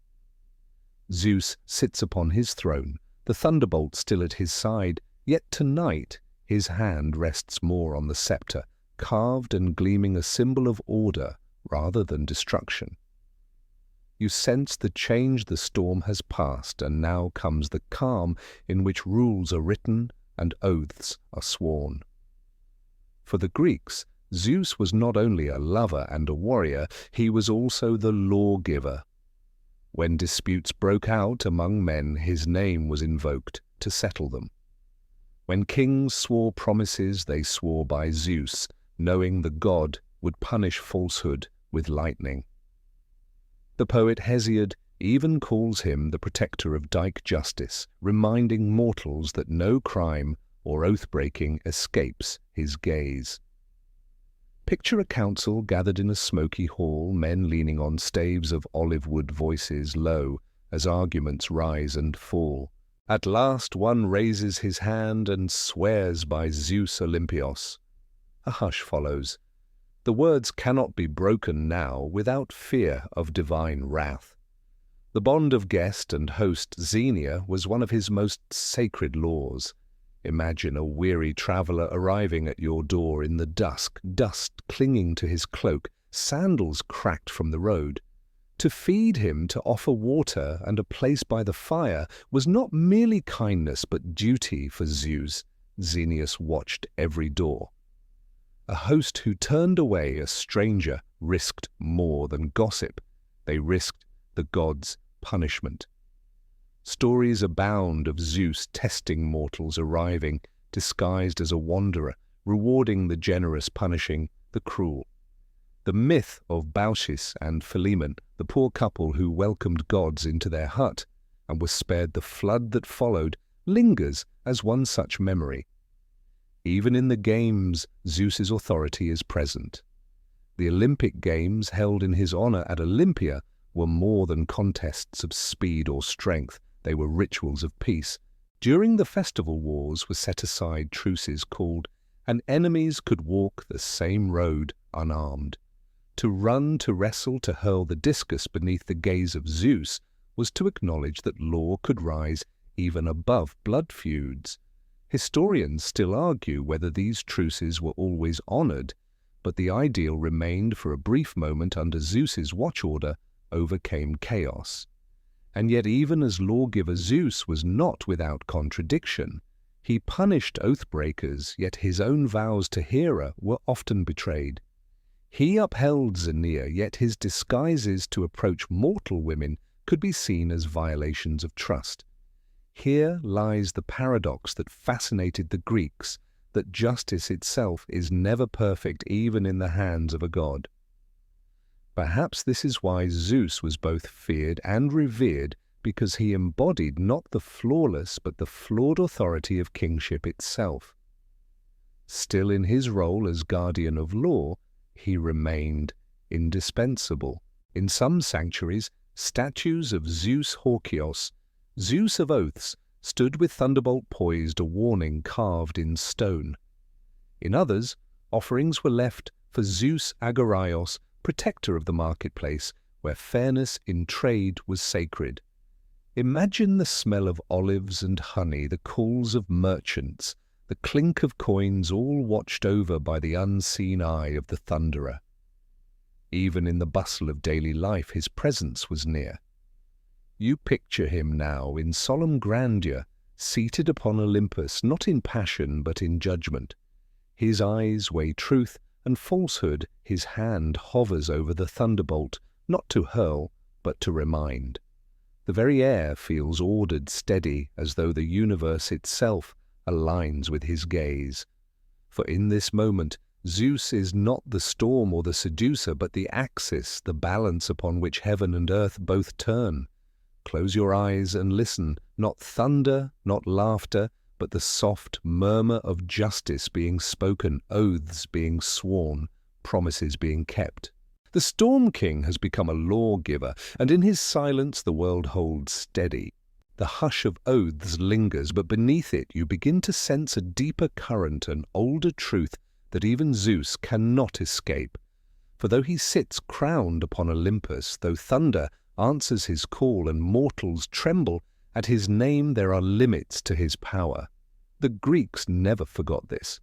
[SPEAKER 1] Zeus sits upon his throne, the thunderbolt still at his side, yet tonight his hand rests more on the scepter, carved and gleaming, a symbol of order rather than destruction. You sense the change, the storm has passed, and now comes the calm in which rules are written and oaths are sworn. For the Greeks, Zeus was not only a lover and a warrior, he was also the lawgiver. When disputes broke out among men, his name was invoked to settle them. When kings swore promises, they swore by Zeus, knowing the god would punish falsehood with lightning. The poet Hesiod even calls him the protector of dike justice, reminding mortals that no crime or oath-breaking escapes his gaze. Picture a council gathered in a smoky hall, men leaning on staves of olive wood, voices low as arguments rise and fall. At last one raises his hand and swears by Zeus Olympios. A hush follows. The words cannot be broken now without fear of divine wrath. The bond of guest and host Xenia was one of his most sacred laws. Imagine a weary traveller arriving at your door in the dusk, dust clinging to his cloak, sandals cracked from the road. To feed him, to offer water and a place by the fire, was not merely kindness but duty for Zeus. Xenius watched every door. A host who turned away a stranger risked more than gossip. They risked the gods' punishment. Stories abound of Zeus testing mortals arriving, disguised as a wanderer, rewarding the generous, punishing the cruel. The myth of Baucis and Philemon, the poor couple who welcomed gods into their hut and were spared the flood that followed, lingers as one such memory. Even in the games, Zeus's authority is present. The Olympic Games held in his honor at Olympia were more than contests of speed or strength. They were rituals of peace. During the festival wars were set aside truces called, and enemies could walk the same road unarmed. To run, to wrestle, to hurl the discus beneath the gaze of Zeus was to acknowledge that law could rise even above blood feuds. Historians still argue whether these truces were always honored, but the ideal remained for a brief moment under Zeus's watch order overcame chaos. And yet even as lawgiver Zeus was not without contradiction. He punished oath-breakers, yet his own vows to Hera were often betrayed. He upheld Xenia, yet his disguises to approach mortal women could be seen as violations of trust. Here lies the paradox that fascinated the Greeks, that justice itself is never perfect even in the hands of a god. Perhaps this is why Zeus was both feared and revered, because he embodied not the flawless but the flawed authority of kingship itself. Still in his role as guardian of law, he remained indispensable. In some sanctuaries, statues of Zeus Horkios, Zeus of oaths, stood with thunderbolt poised, a warning carved in stone. In others, offerings were left for Zeus Agoraios, protector of the marketplace, where fairness in trade was sacred. Imagine the smell of olives and honey, the calls of merchants, the clink of coins, all watched over by the unseen eye of the Thunderer. Even in the bustle of daily life, his presence was near. You picture him now in solemn grandeur, seated upon Olympus, not in passion but in judgment. His eyes weigh truth and falsehood, his hand hovers over the thunderbolt, not to hurl, but to remind. The very air feels ordered, steady, as though the universe itself aligns with his gaze. For in this moment, Zeus is not the storm or the seducer, but the axis, the balance upon which heaven and earth both turn. Close your eyes and listen, not thunder, not laughter, but the soft murmur of justice being spoken, oaths being sworn, promises being kept. The Storm King has become a lawgiver, and in his silence the world holds steady. The hush of oaths lingers, but beneath it you begin to sense a deeper current, an older truth that even Zeus cannot escape. For though he sits crowned upon Olympus, though thunder answers his call and mortals tremble, at his name there are limits to his power. The Greeks never forgot this.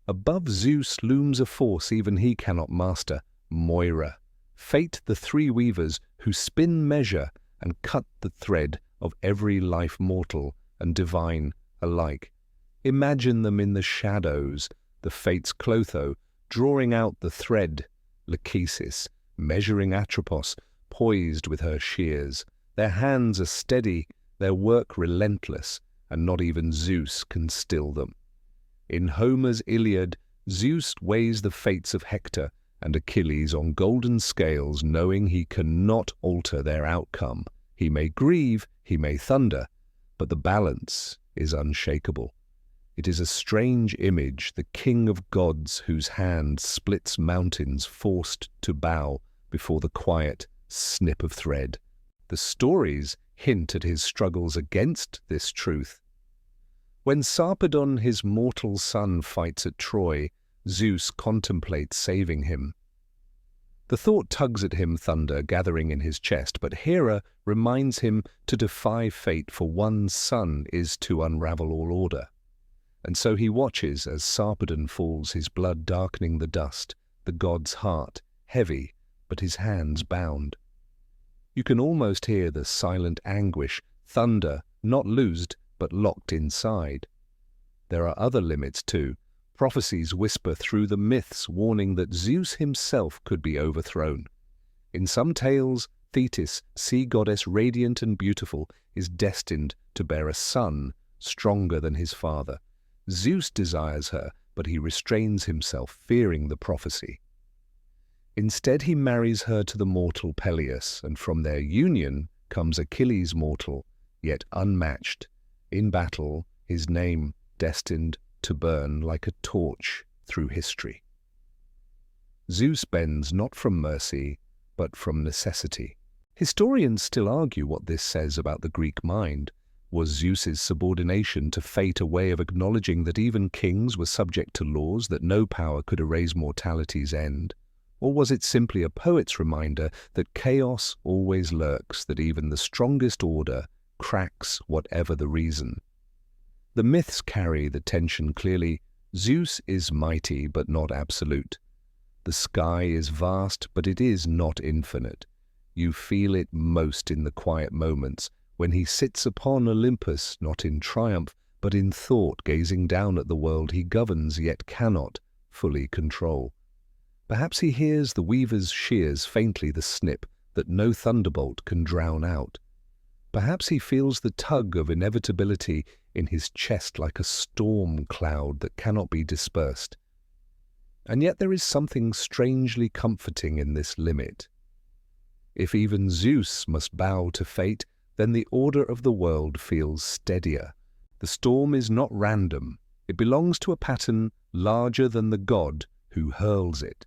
[SPEAKER 1] Above Zeus looms a force even he cannot master, Moira. Fate the three weavers who spin measure and cut the thread of every life mortal and divine alike. Imagine them in the shadows, the fates Clotho, drawing out the thread, Lachesis, measuring Atropos, poised with her shears. Their hands are steady, their work relentless, and not even Zeus can still them. In Homer's Iliad, Zeus weighs the fates of Hector and Achilles on golden scales, knowing he cannot alter their outcome. He may grieve, he may thunder, but the balance is unshakable. It is a strange image, the king of gods whose hand splits mountains forced to bow before the quiet snip of thread. The stories hint at his struggles against this truth. When Sarpedon, his mortal son, fights at Troy, Zeus contemplates saving him. The thought tugs at him, thunder gathering in his chest, but Hera reminds him to defy fate, for one son is to unravel all order. And so he watches as Sarpedon falls, his blood darkening the dust, the god's heart heavy, but his hands bound. You can almost hear the silent anguish, thunder not loosed, but locked inside. There are other limits too. Prophecies whisper through the myths, warning that Zeus himself could be overthrown. In some tales, Thetis, sea goddess radiant and beautiful, is destined to bear a son stronger than his father. Zeus desires her, but he restrains himself, fearing the prophecy. Instead, he marries her to the mortal Peleus, and from their union comes Achilles, mortal, yet unmatched. In battle, his name destined to burn like a torch through history. Zeus bends not from mercy, but from necessity. Historians still argue what this says about the Greek mind. Was Zeus's subordination to fate a way of acknowledging that even kings were subject to laws, that no power could erase mortality's end? Or was it simply a poet's reminder that chaos always lurks, that even the strongest order cracks whatever the reason? The myths carry the tension clearly. Zeus is mighty but not absolute. The sky is vast, but it is not infinite. You feel it most in the quiet moments, when he sits upon Olympus, not in triumph, but in thought, gazing down at the world he governs yet cannot fully control. Perhaps he hears the weaver's shears, faintly the snip that no thunderbolt can drown out. Perhaps he feels the tug of inevitability in his chest like a storm cloud that cannot be dispersed. And yet there is something strangely comforting in this limit. If even Zeus must bow to fate, then the order of the world feels steadier. The storm is not random. It belongs to a pattern larger than the god who hurls it.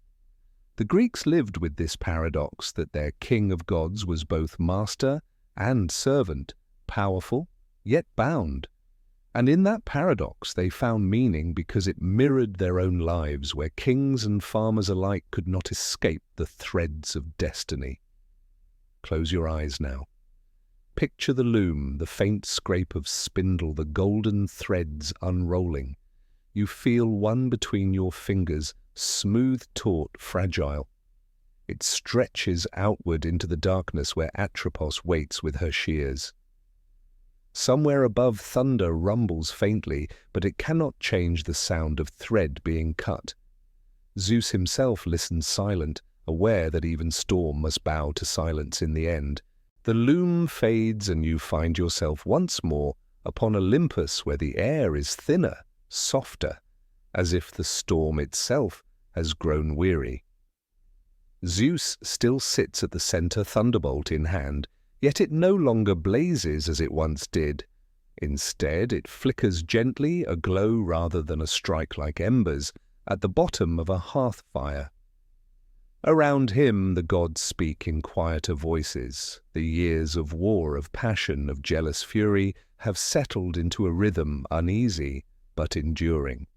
[SPEAKER 1] The Greeks lived with this paradox, that their king of gods was both master and servant, powerful yet bound. And in that paradox they found meaning because it mirrored their own lives, where kings and farmers alike could not escape the threads of destiny. Close your eyes now. Picture the loom, the faint scrape of spindle, the golden threads unrolling. You feel one between your fingers, smooth, taut, fragile. It stretches outward into the darkness where Atropos waits with her shears. Somewhere above, thunder rumbles faintly, but it cannot change the sound of thread being cut. Zeus himself listens silent, aware that even storm must bow to silence in the end. The loom fades and you find yourself once more upon Olympus, where the air is thinner, softer, as if the storm itself has grown weary. Zeus still sits at the center, thunderbolt in hand, yet it no longer blazes as it once did. Instead, it flickers gently, a glow rather than a strike like embers, at the bottom of a hearth fire. Around him the gods speak in quieter voices. The years of war, of passion, of jealous fury have settled into a rhythm uneasy but enduring.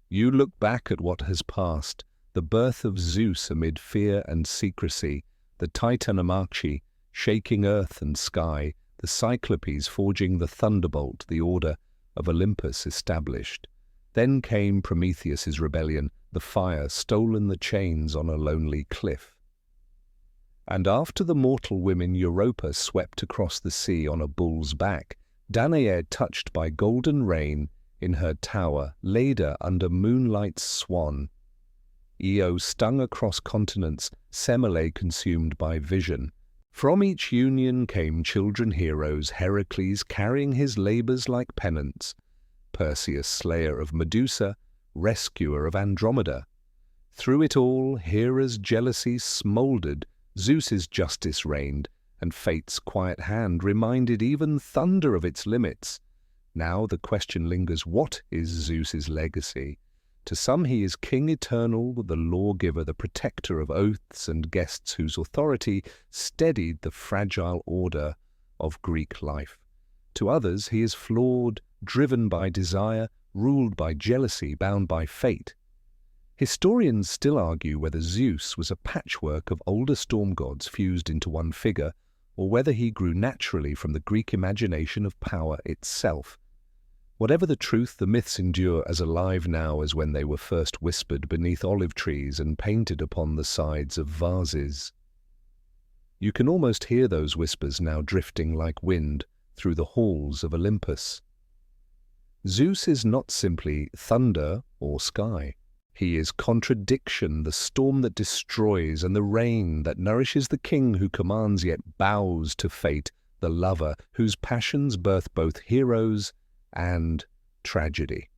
[SPEAKER 1] You look back at what has passed, the birth of Zeus amid fear and secrecy, the Titanomachy shaking earth and sky, the Cyclopes forging the thunderbolt, the order of Olympus established. Then came Prometheus's rebellion, the fire stolen the chains on a lonely cliff. And after the mortal women, Europa swept across the sea on a bull's back, Danaë touched by golden rain in her tower, Leda under moonlight's swan, Io stung across continents, Semele consumed by vision. From each union came children heroes, Heracles carrying his labours like penance, Perseus, slayer of Medusa, rescuer of Andromeda. Through it all, Hera's jealousy smouldered, Zeus's justice reigned, and fate's quiet hand reminded even thunder of its limits. Now the question lingers, what is Zeus's legacy? To some he is king eternal, the lawgiver, the protector of oaths and guests whose authority steadied the fragile order of Greek life. To others, he is flawed, driven by desire, ruled by jealousy, bound by fate. Historians still argue whether Zeus was a patchwork of older storm gods fused into one figure, or whether he grew naturally from the Greek imagination of power itself. Whatever the truth, the myths endure as alive now as when they were first whispered beneath olive trees and painted upon the sides of vases. You can almost hear those whispers now drifting like wind through the halls of Olympus. Zeus is not simply thunder or sky. He is contradiction, the storm that destroys, and the rain that nourishes, the king who commands yet bows to fate, the lover whose passions birth both heroes and tragedy.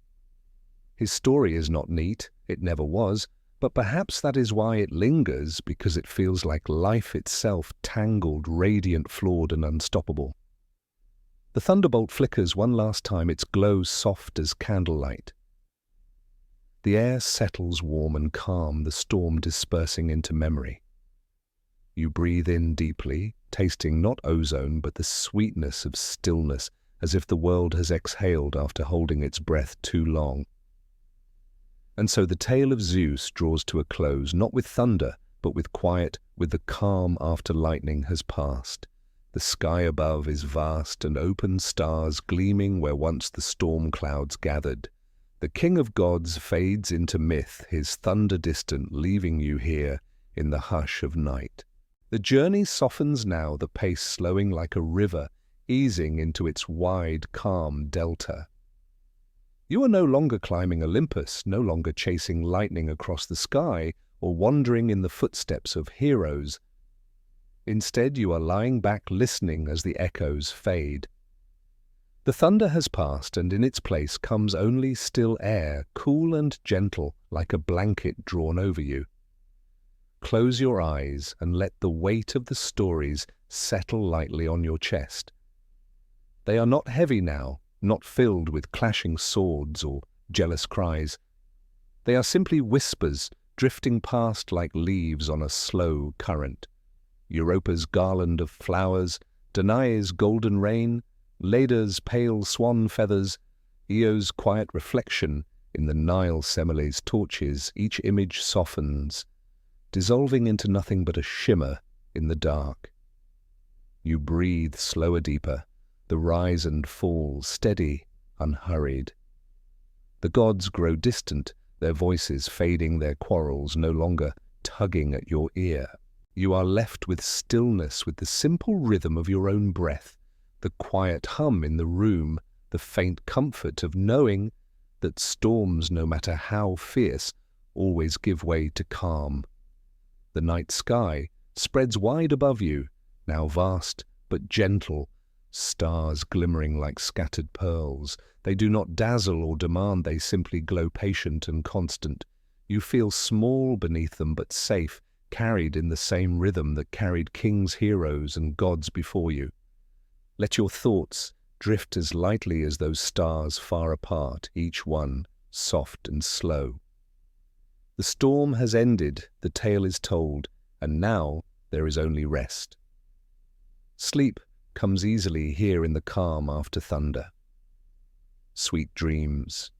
[SPEAKER 1] His story is not neat, it never was, but perhaps that is why it lingers, because it feels like life itself, tangled, radiant, flawed, and unstoppable. The thunderbolt flickers one last time, its glow soft as candlelight. The air settles warm and calm, the storm dispersing into memory. You breathe in deeply, tasting not ozone but the sweetness of stillness, as if the world has exhaled after holding its breath too long. And so the tale of Zeus draws to a close, not with thunder, but with quiet, with the calm after lightning has passed. The sky above is vast, and open stars gleaming where once the storm clouds gathered. The king of gods fades into myth, his thunder distant, leaving you here in the hush of night. The journey softens now, the pace slowing like a river, easing into its wide, calm delta. You are no longer climbing Olympus, no longer chasing lightning across the sky, or wandering in the footsteps of heroes. Instead, you are lying back listening as the echoes fade. The thunder has passed, and in its place comes only still air, cool and gentle, like a blanket drawn over you. Close your eyes and let the weight of the stories settle lightly on your chest. They are not heavy now, not filled with clashing swords or jealous cries. They are simply whispers, drifting past like leaves on a slow current. Europa's garland of flowers, Danaë's golden rain, Leda's pale swan feathers, Io's quiet reflection in the Nile Semele's torches, each image softens, dissolving into nothing but a shimmer in the dark. You breathe slower, deeper, the rise and fall steady, unhurried. The gods grow distant, their voices fading, their quarrels no longer tugging at your ear. You are left with stillness, with the simple rhythm of your own breath, the quiet hum in the room, the faint comfort of knowing that storms, no matter how fierce, always give way to calm. The night sky spreads wide above you, now vast but gentle, stars glimmering like scattered pearls. They do not dazzle or demand, they simply glow patient and constant. You feel small beneath them but safe, carried in the same rhythm that carried kings, heroes, and gods before you. Let your thoughts drift as lightly as those stars far apart, each one soft and slow. The storm has ended, the tale is told, and now there is only rest. Sleep comes easily here in the calm after thunder. Sweet dreams,